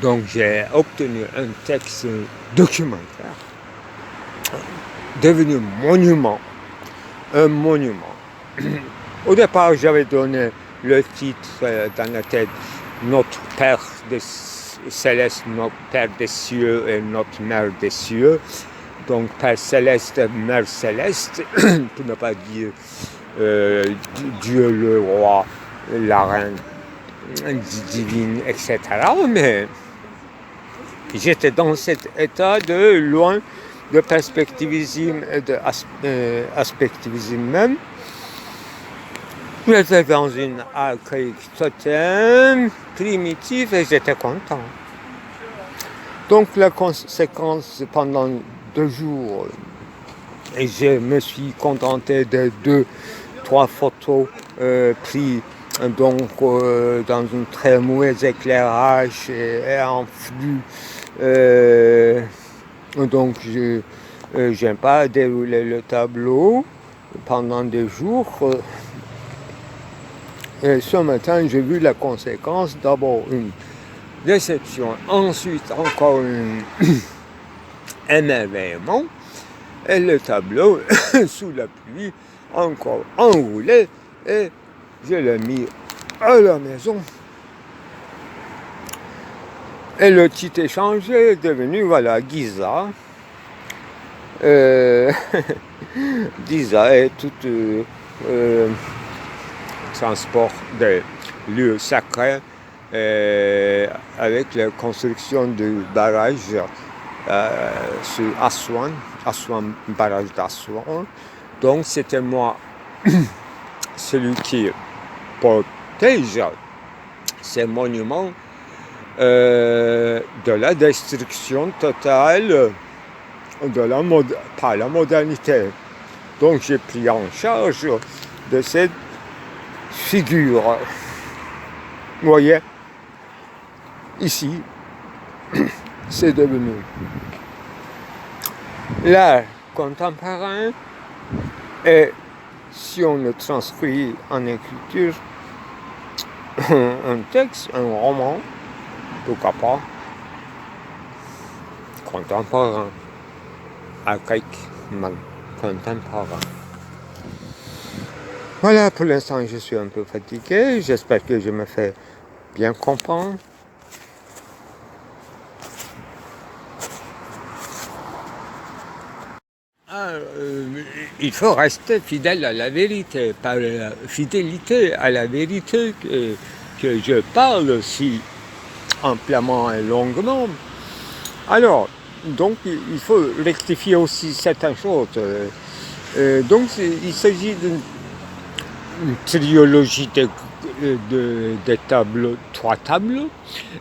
Donc, j'ai obtenu un texte documentaire devenu monument. Un monument. Au départ, j'avais donné le titre dans la tête Notre Père Céleste, notre Père des cieux et notre Mère des cieux. Donc Père Céleste, Mère Céleste, pour ne pas dire Dieu le roi, la reine divine, etc. Mais j'étais dans cet état de loin de perspectivisme et d'aspectivisme même. J'étais dans une archaïque totem primitive et j'étais content. Donc la conséquence, pendant 2 jours, et je me suis contenté de 2-3 photos prises donc dans un très mauvais éclairage et en flux. Donc je n'ai pas déroulé le tableau pendant 2 jours. Et ce matin, j'ai vu la conséquence. D'abord une déception, ensuite encore un émerveillement. Et le tableau, sous la pluie, encore enroulé, et je l'ai mis à la maison. Et le titre échangé est devenu, voilà, Giza. Giza est tout transport de lieux sacrés avec la construction du barrage sur Aswan, barrage d'Aswan. Donc c'était moi, celui qui protège ces monuments de la destruction totale par la modernité. Donc j'ai pris en charge de cette figure. Vous voyez, ici, c'est devenu l'art contemporain et si on le transcrit en écriture, un texte, un roman, pourquoi pas, contemporain, archaïque, contemporain. Voilà, pour l'instant, je suis un peu fatigué. J'espère que je me fais bien comprendre. Il faut rester fidèle à la vérité, par la fidélité à la vérité que je parle si amplement et longuement. Alors, donc, il faut rectifier aussi certaines choses. Donc, il s'agit d'une trilogie de tableaux, 3 tableaux,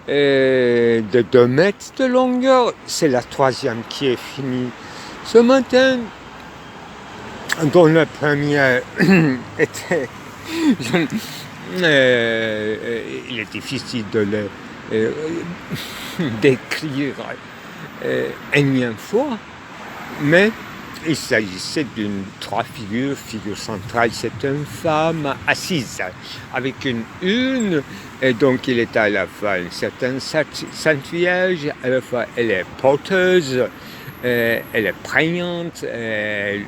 de 2 mètres de longueur. C'est la 3e qui est finie ce matin, dont le premier était... il est difficile de le décrire énième fois, mais il s'agissait d'une 3 figures. Figure centrale, c'est une femme assise avec une urne, et donc il est à la fois une certaine Sainte Vierge, à la fois elle est porteuse, elle est prégnante,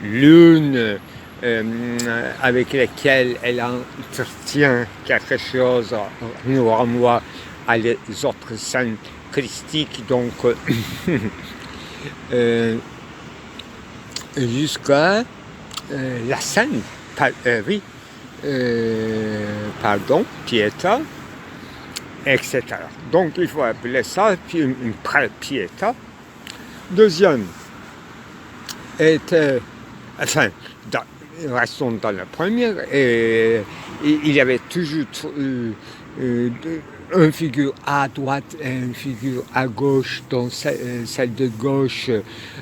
l'urne avec laquelle elle entretient quelque chose nous renvoie à les autres scènes christiques, donc jusqu'à la scène, Pietà, etc. Donc il faut appeler ça une pré-Pietà. Deuxième était, restons dans la première, et il y avait toujours une figure à droite et une figure à gauche, dont celle de gauche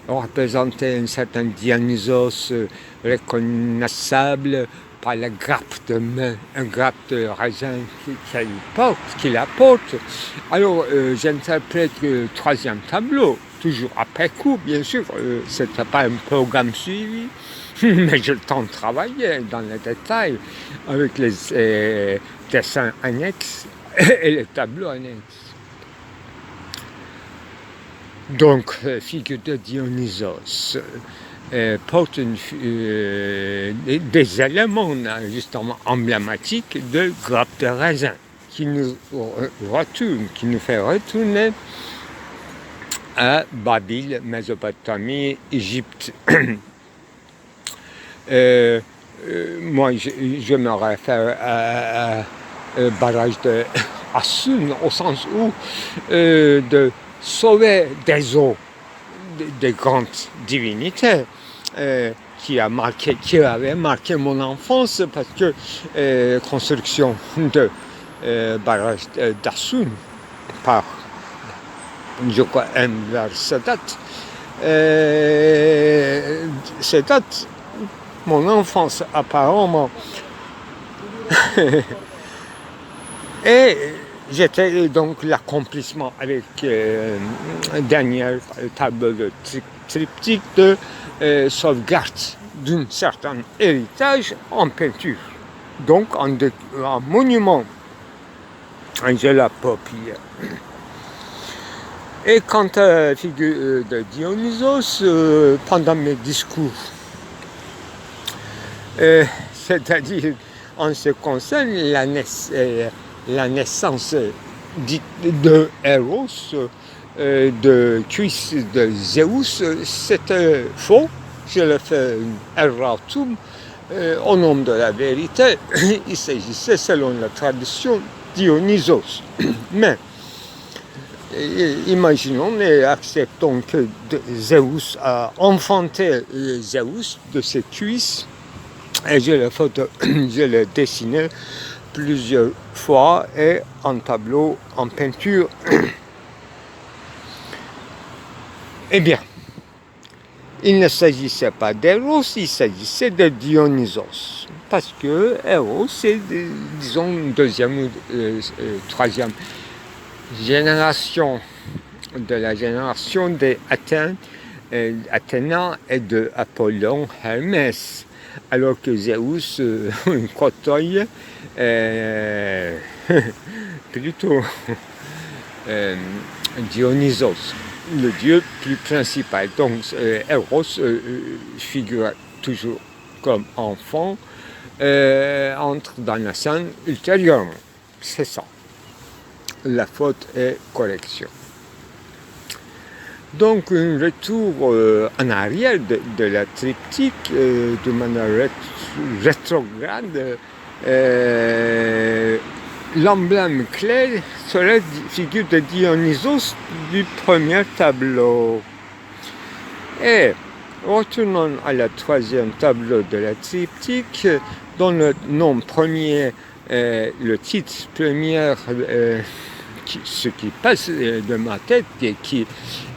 représentait un certain Dionysos reconnaissable par la grappe de main, une grappe de raisin qu'il apporte. Alors j'interprète le 3e tableau, toujours après coup, bien sûr, ce n'était pas un programme suivi, mais j'ai le temps de travailler dans les détails avec les dessins annexes et les tableaux annexes. Donc, figure de Dionysos porte des éléments justement emblématiques de grappe de raisin qui nous fait retourner à Babyle, Mésopotamie, Égypte. Moi, je me réfère à barrage de Assun, au sens où de sauver des eaux des grandes divinités qui avait marqué mon enfance, parce que construction de barrage d'Assun par, je crois, Enver Sedat. Sedat, mon enfance apparemment. Et j'étais donc l'accomplissement avec dernier tableau de triptyque de sauvegarde d'un certain héritage en peinture. Donc en monument, Angela Poppy. Et quant à la figure de Dionysos, pendant mes discours, c'est-à-dire en ce qui concerne la naissance de Eros, de cuisse de Zeus, c'était faux. Je le fais un erratum au nom de la vérité. Il s'agissait, selon la tradition, Dionysos. Mais imaginons et acceptons que Zeus a enfanté Zeus de ses cuisses, et je l'ai dessiné plusieurs fois et en tableau, en peinture. Eh bien, il ne s'agissait pas d'Eros, il s'agissait de Dionysos. Parce que Eros, c'est, disons, une deuxième ou troisième génération de la génération des Athéna et de Apollon, Hermès, alors que Zeus côtoie plutôt Dionysos, le dieu plus principal. Donc Eros figure toujours comme enfant, entre dans la scène ultérieurement. C'est ça. La faute et correction. Donc un retour en arrière de la triptyque de manière rétrograde. L'emblème clé serait la figure de Dionysos du premier tableau. Et retournons à la troisième tableau de la triptyque, dont le nom premier, le titre premier, ce qui passe de ma tête et qui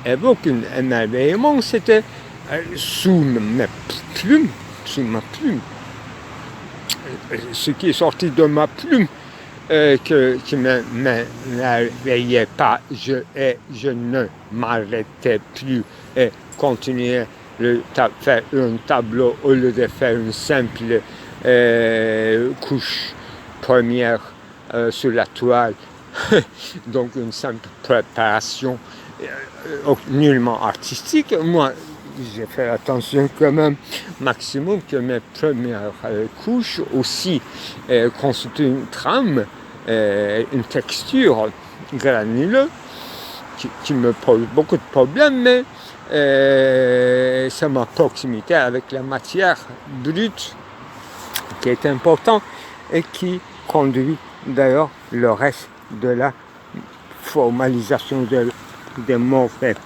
évoque un émerveillement, c'était sous ma plume, ce qui est sorti de ma plume, qui ne m'éveillait pas, je ne m'arrêtais plus et continuais de faire un tableau au lieu de faire une simple couche première sur la toile. Donc une simple préparation nullement artistique. Moi, j'ai fait attention quand même maximum que mes premières couches aussi constituent une trame, une texture granuleuse qui me pose beaucoup de problèmes, mais c'est ma proximité avec la matière brute qui est important et qui conduit d'ailleurs le reste de la formalisation des morphèmes,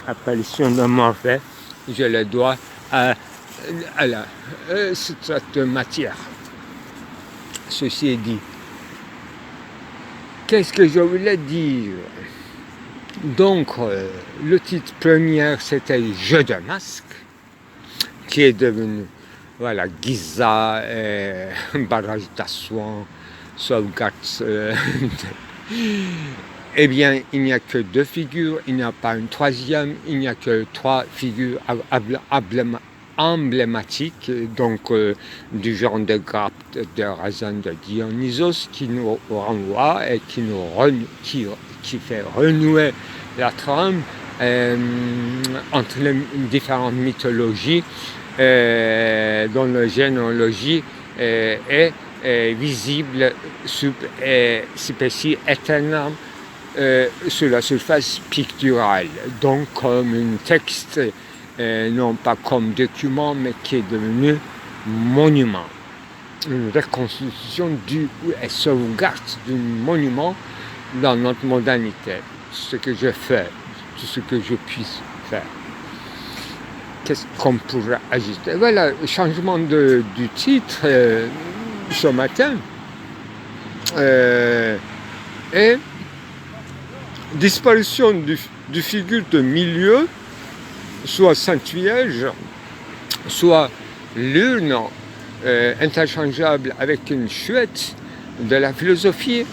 apparition de morphèmes, je le dois à la substrat de matière. Ceci est dit. Qu'est-ce que je voulais dire? Donc, le titre premier, c'était Jeu de masques, qui est devenu, voilà, Giza, barrage d'Assouan, sauvegarde. Eh bien, il n'y a que deux figures, il n'y a pas une troisième, il n'y a que trois figures emblématiques, donc du genre de grappe de raisin de Dionysos, qui nous renvoie et qui fait renouer la trame entre les différentes mythologies dont la généalogie est visible spécie éternelle sur la surface picturale, donc comme un texte, non pas comme document, mais qui est devenu monument. Une reconstitution et sauvegarde d'un monument dans notre modernité. Ce que je fais, tout ce que je puisse faire. Qu'est-ce qu'on pourrait ajuster? Voilà, changement du titre ce matin. Et disparition du figure de milieu, soit Sainte Vierge, soit l'urne interchangeable avec une chouette de la philosophie,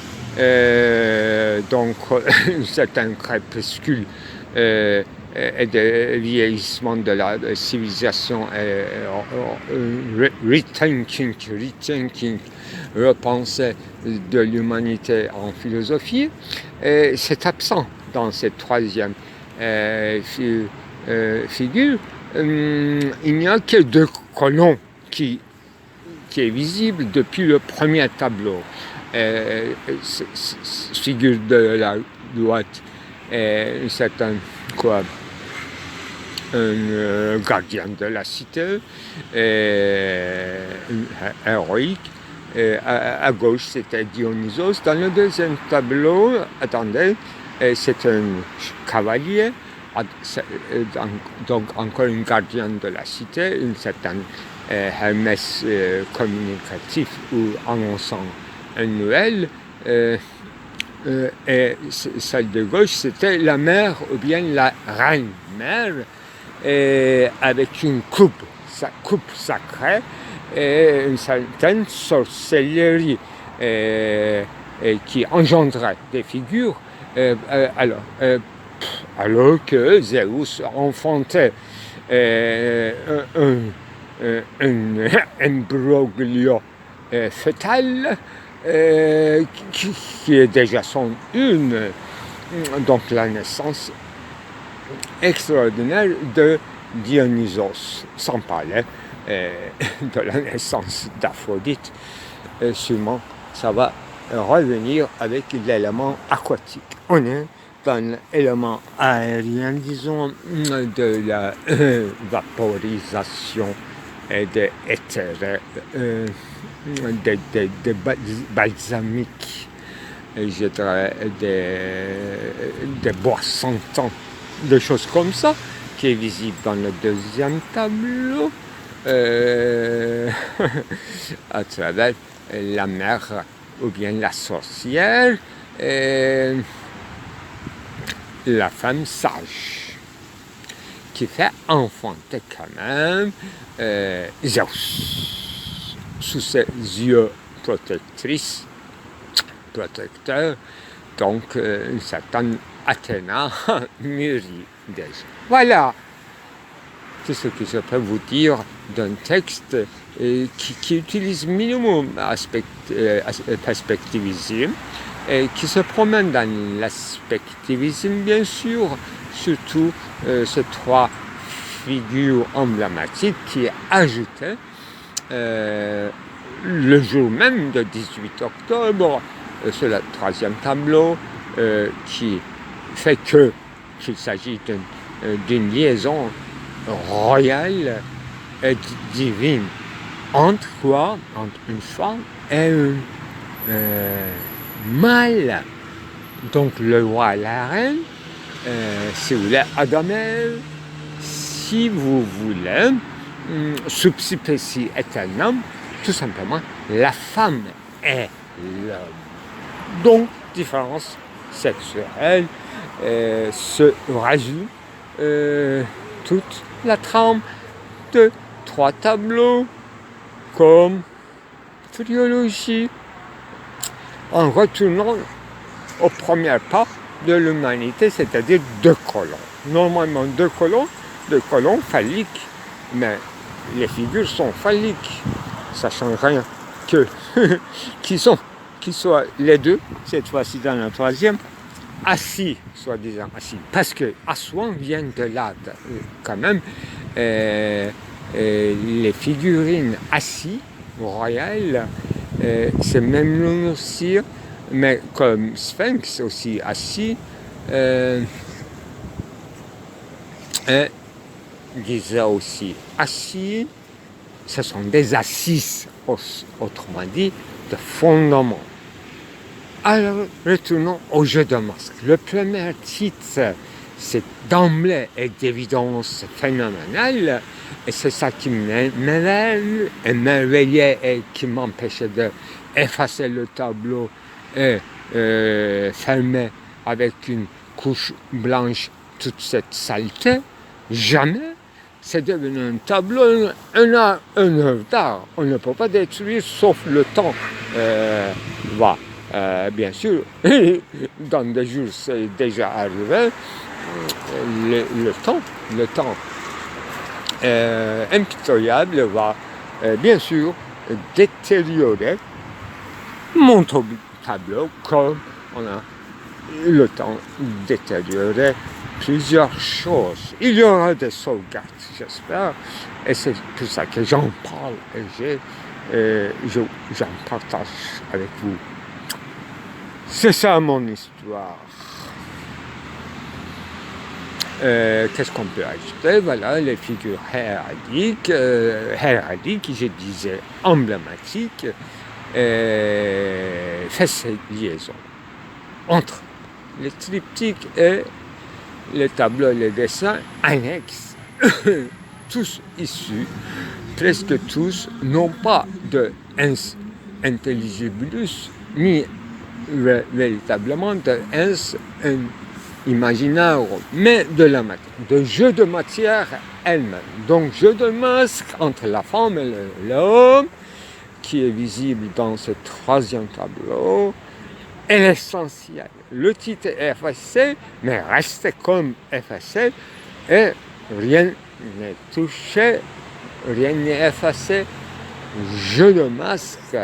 donc un certain crépuscule et de vieillissement de la civilisation, rethinking, repenser de l'humanité en philosophie, c'est absent dans cette troisième figure. Il n'y a que deux colons qui est visible depuis le premier tableau. Figure de la droite, un certain un gardien de la cité, héroïque. À gauche, c'était Dionysos. Dans le deuxième tableau, attendez, c'est un cavalier, donc encore un gardien de la cité, une certaine Hermès communicatif ou annonçant une nouvelle. Et celle de gauche, c'était la mère ou bien la reine-mère avec une coupe sacrée et une certaine sorcellerie qui engendrait des figures, alors que Zeus enfantait un imbroglio fœtal qui est déjà son une, donc la naissance extraordinaire de Dionysos, sans parler de la naissance d'Aphrodite. Sûrement, ça va revenir avec l'élément aquatique. On est dans l'élément aérien, disons, de la vaporisation et de éthéré, de balsamique, je dirais, des bois sentants, des choses comme ça, qui est visible dans le deuxième tableau, à travers la mère ou bien la sorcière, la femme sage, qui fait enfanter quand même Zeus, sous ses yeux protecteurs, donc une certaine Athéna mûrit déjà. Voilà tout ce que je peux vous dire d'un texte qui utilise minimum perspectivisme et qui se promène dans l'aspectivisme, bien sûr, surtout ces trois figures emblématiques qui est ajoutée le jour même de 18 octobre sur le troisième tableau qui fait qu'il s'agit d'une liaison royale et divine. Entre quoi? Entre une femme et un mâle. Donc le roi et la reine, si vous voulez, Adam et Ève, si vous voulez, subspécie éternelle, tout simplement, la femme est l'homme. Donc, différence sexuelle se résout toute la trame de trois tableaux comme trilogie en retournant au premier pas de l'humanité, c'est-à-dire deux colons. Normalement deux colons phalliques, mais les figures sont phalliques. Ça ne change rien que qui soient les deux, cette fois-ci dans la troisième, assis, soi-disant assis. Parce que assoin vient de là, quand même. Les figurines assis, royales, c'est même le aussi, mais comme Sphinx aussi assis, et Giza aussi assis, ce sont des assises, autrement dit, de fondement. Alors, retournons au jeu de masques. Le premier titre, c'est d'emblée et d'évidence phénoménale, et c'est ça qui m'éveillait et qui m'empêchait d'effacer le tableau et fermer avec une couche blanche toute cette saleté. Jamais. C'est devenu un tableau, une œuvre d'art. On ne peut pas détruire, sauf le temps. Bien sûr, dans des jours, c'est déjà arrivé. Le temps impitoyable va, bien sûr, détériorer mon tableau, comme on a le temps détériorer plusieurs choses. Il y aura des sauvegardes, j'espère, et c'est pour ça que j'en parle et j'en partage avec vous. C'est ça mon histoire. Qu'est-ce qu'on peut ajouter? Voilà, les figures héraldiques, je disais emblématiques, fait cette liaison entre les triptyques et les tableaux et les dessins annexes, tous issus, presque tous, non pas de ens intelligibilus, ni véritablement de ens imaginaire, mais de jeu de matière elle-même. Donc jeu de masque entre la femme et l'homme, qui est visible dans ce troisième tableau, est l'essentiel. Le titre est effacé, mais reste comme effacé, et rien n'est touché, rien n'est effacé. Jeu de masque,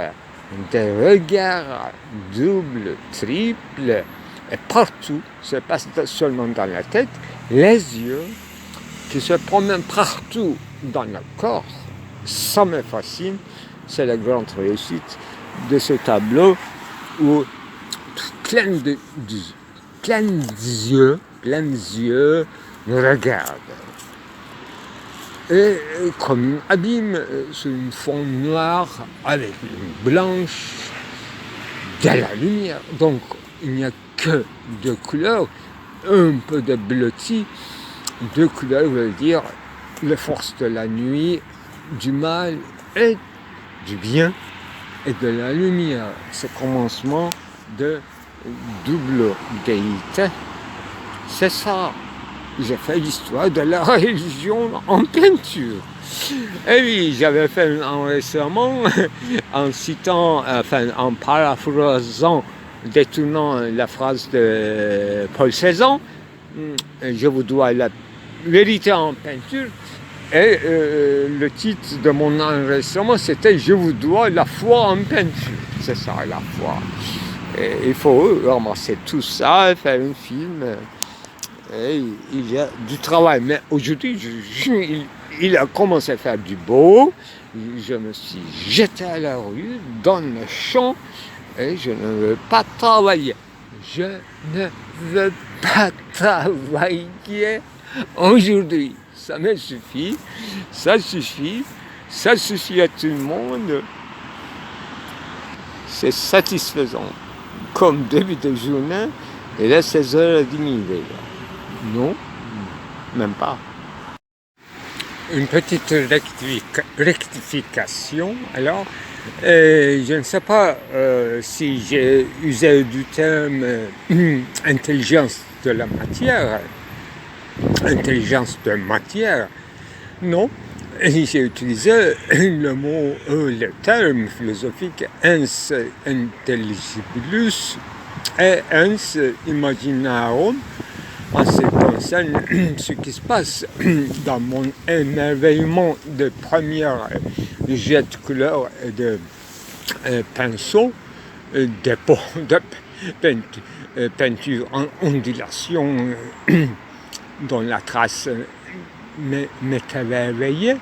des regards doubles, triples, et partout, se passe seulement dans la tête, les yeux qui se promènent partout dans le corps. Ça me fascine, c'est la grande réussite de ce tableau où plein d'yeux me regardent. Et comme un abîme sur une fond noire avec une blanche, de la lumière. Donc il n'y a que deux couleurs, un peu de bleuti. Deux couleurs veut dire les forces de la nuit, du mal et du bien et de la lumière. Ce commencement de double déité, c'est ça. J'ai fait l'histoire de la religion en peinture. Et oui, j'avais fait un enregistrement en citant, en paraphrasant, détournant la phrase de Paul Cézanne, je vous dois la vérité en peinture. Et le titre de mon enregistrement, c'était je vous dois la foi en peinture. C'est ça, la foi. Et il faut ramasser tout ça, faire un film. Et il y a du travail, mais aujourd'hui, il a commencé à faire du beau. Je me suis jeté à la rue, dans le champ, et je ne veux pas travailler. Je ne veux pas travailler aujourd'hui. Ça me suffit, ça suffit à tout le monde. C'est satisfaisant. Comme début de journée, et là, 16h30 déjà. Non, même pas. Une petite rectification. Alors, je ne sais pas si j'ai usé du terme intelligence de la matière. Intelligence de matière. Non, j'ai utilisé le terme philosophique ens intelligibilus et ens imaginarum. En ce qui concerne ce qui se passe dans mon émerveillement de première jet de couleur et de pinceau, de peinture en ondulation dont la trace m'était réveillée.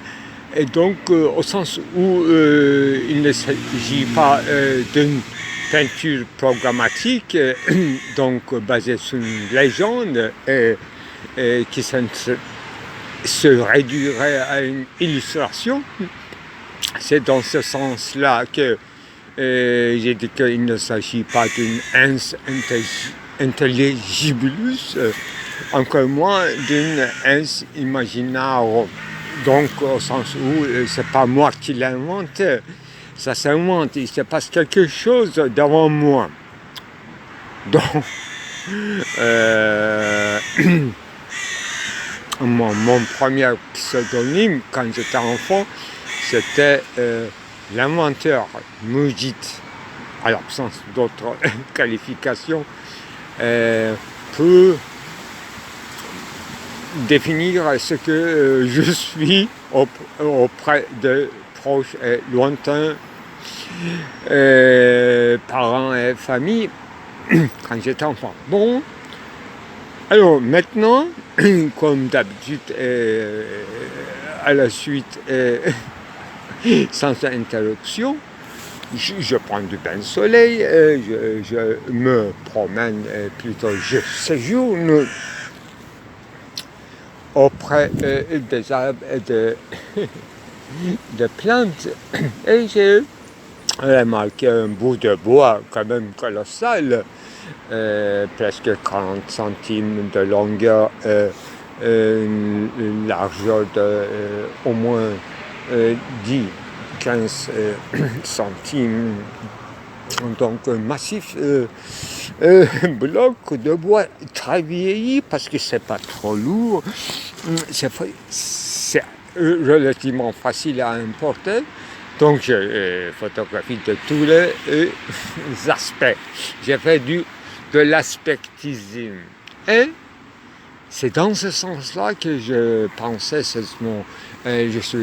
Et donc, au sens où il ne s'agit pas d'une peinture programmatique, donc basée sur une légende qui se réduirait à une illustration. C'est dans ce sens-là que j'ai dit qu'il ne s'agit pas d'une ens intelligibilus, encore moins d'une ens imaginarum. Donc au sens où c'est pas moi qui l'invente, ça s'invente, il se passe quelque chose devant moi. Donc, mon premier pseudonyme, quand j'étais enfant, c'était l'inventeur Mujit, à l'absence d'autres qualifications, pour définir ce que je suis auprès de proches et lointains, parents et famille, quand j'étais enfant. Bon, alors maintenant, comme d'habitude, à la suite, sans interruption, je prends du bain de soleil, je me promène, plutôt je séjourne auprès des arbres et de plantes, et j'ai remarqué un bout de bois quand même colossal, presque 40 centimes de longueur, une largeur de au moins 10-15 centimes Donc un massif bloc de bois très vieilli parce que c'est pas trop lourd, c'est relativement facile à importer. Donc je photographie de tous les aspects. J'ai fait de l'aspectisme. Et c'est dans ce sens-là que je pensais seulement, qu'est-ce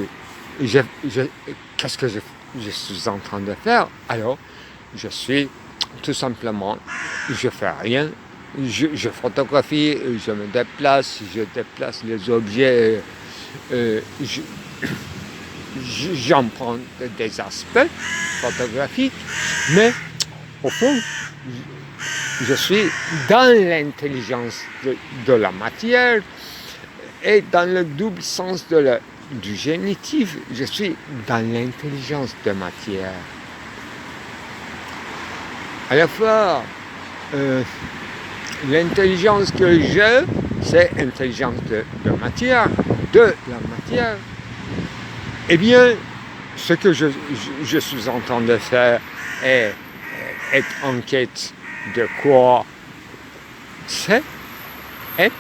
que je suis en train de faire? Alors, je suis tout simplement, je fais rien, je photographie, je me déplace, je déplace les objets, j'en prends des aspects photographiques, mais au fond, je suis dans l'intelligence de la matière et dans le double sens du génitif, je suis dans l'intelligence de matière. À la fois, l'intelligence que j'ai, c'est l'intelligence de matière, de la matière. Eh bien, ce que je suis en train de faire est être en quête de quoi? C'est être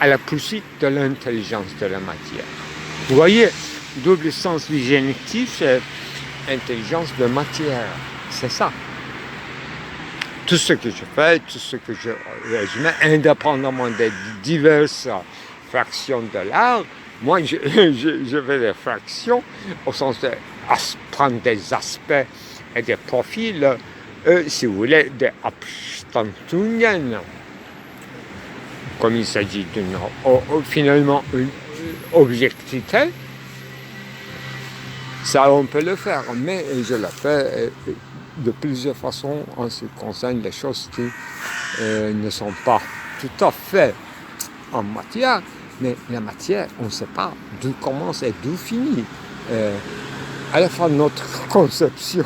à la poursuite de l'intelligence de la matière. Vous voyez, double sens du génitif, c'est intelligence de matière. C'est ça. Tout ce que je fais, tout ce que je résume, indépendamment des diverses fractions de l'art, moi je fais des fractions au sens de prendre des aspects et des profils, si vous voulez, des Abstandungen. Comme il s'agit d'une finalement une objectivité, ça on peut le faire, mais je le fais de plusieurs façons en ce qui concerne les choses qui ne sont pas tout à fait en matière, mais la matière, on ne sait pas d'où commence et d'où finit. À la fois notre conception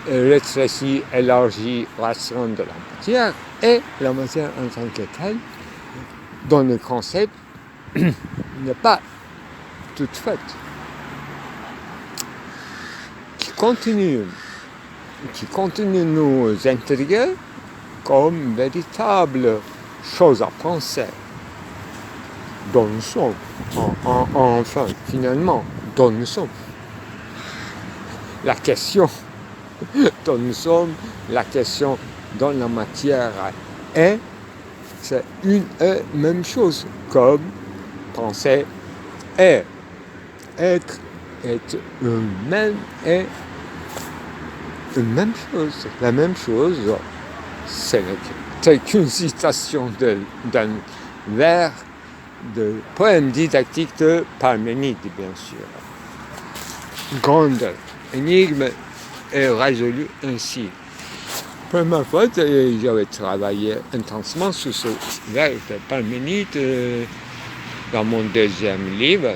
rétrécie, élargie, restreinte de la matière et la matière en tant que telle, dont le concept n'est pas toute faite. Qui continue de nous intriguer comme véritable chose à penser, dont nous sommes, enfin, finalement, dont nous sommes. La question dont nous sommes, la question dont la matière est, c'est une et même chose, comme penser est. Être est même et une même chose. La même chose, c'est qu'une citation d'un vers de poème didactique de Parménide, bien sûr. Grande énigme est résolue ainsi. Première fois, j'avais travaillé intensement sur ce vers de Parménide dans mon deuxième livre.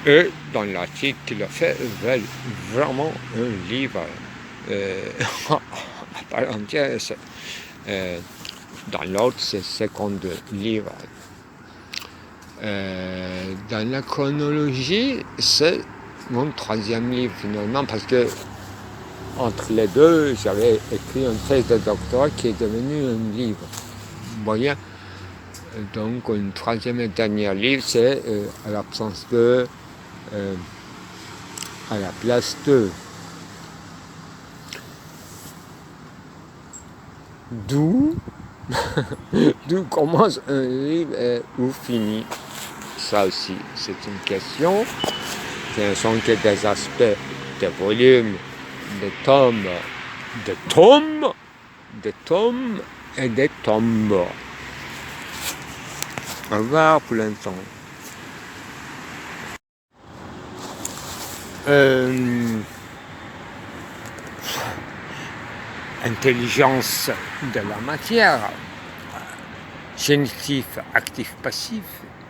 Et dans l'article qu'il a fait, vraiment un livre à part entière. Dans l'autre, c'est le second livre. Dans la chronologie, c'est mon troisième livre finalement, parce que entre les deux, j'avais écrit une thèse de doctorat qui est devenue un livre. Vous voyez, donc un troisième et dernier livre, c'est à l'absence de à la place de. D'où commence un livre et où finit? Ça aussi, c'est une question. Ce ne sont que des aspects, des volumes, des tomes et des tombes. Au revoir pour l'instant. Intelligence de la matière, génitif, actif, passif,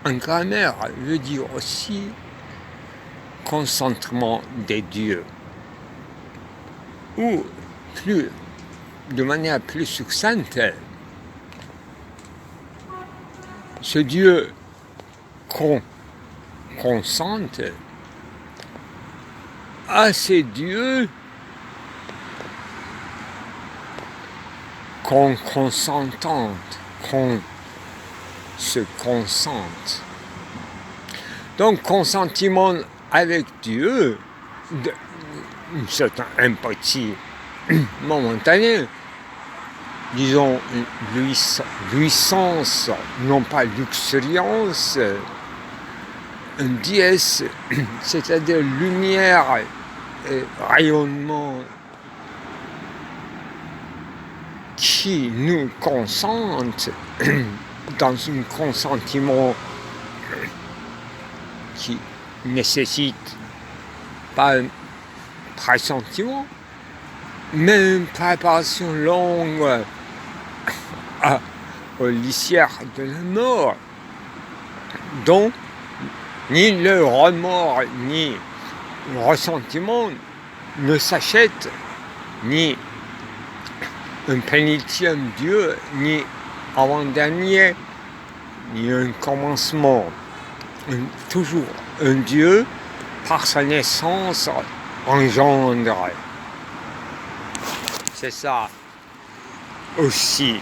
en grammaire veut dire aussi concentrement des dieux, ou de manière plus succincte, ce Dieu consente à ces dieux qu'on consentante, qu'on se consente. Donc, consentiment avec Dieu, c'est un petit momentané, disons, jouissance, non pas luxuriance, un dièse, c'est-à-dire lumière et rayonnement qui nous consente dans un consentiment qui nécessite pas un pressentiment, mais une préparation longue au lisière de la mort, dont ni le remords ni le ressentiment ne s'achètent, ni un pénitième Dieu, ni avant-dernier, ni un commencement. Toujours un Dieu, par sa naissance, engendre. C'est ça aussi,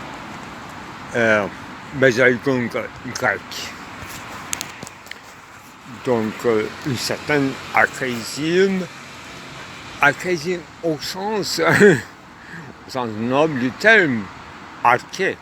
Basalgongue grec. Donc, une certaine achrésime au sens noble du terme, arché,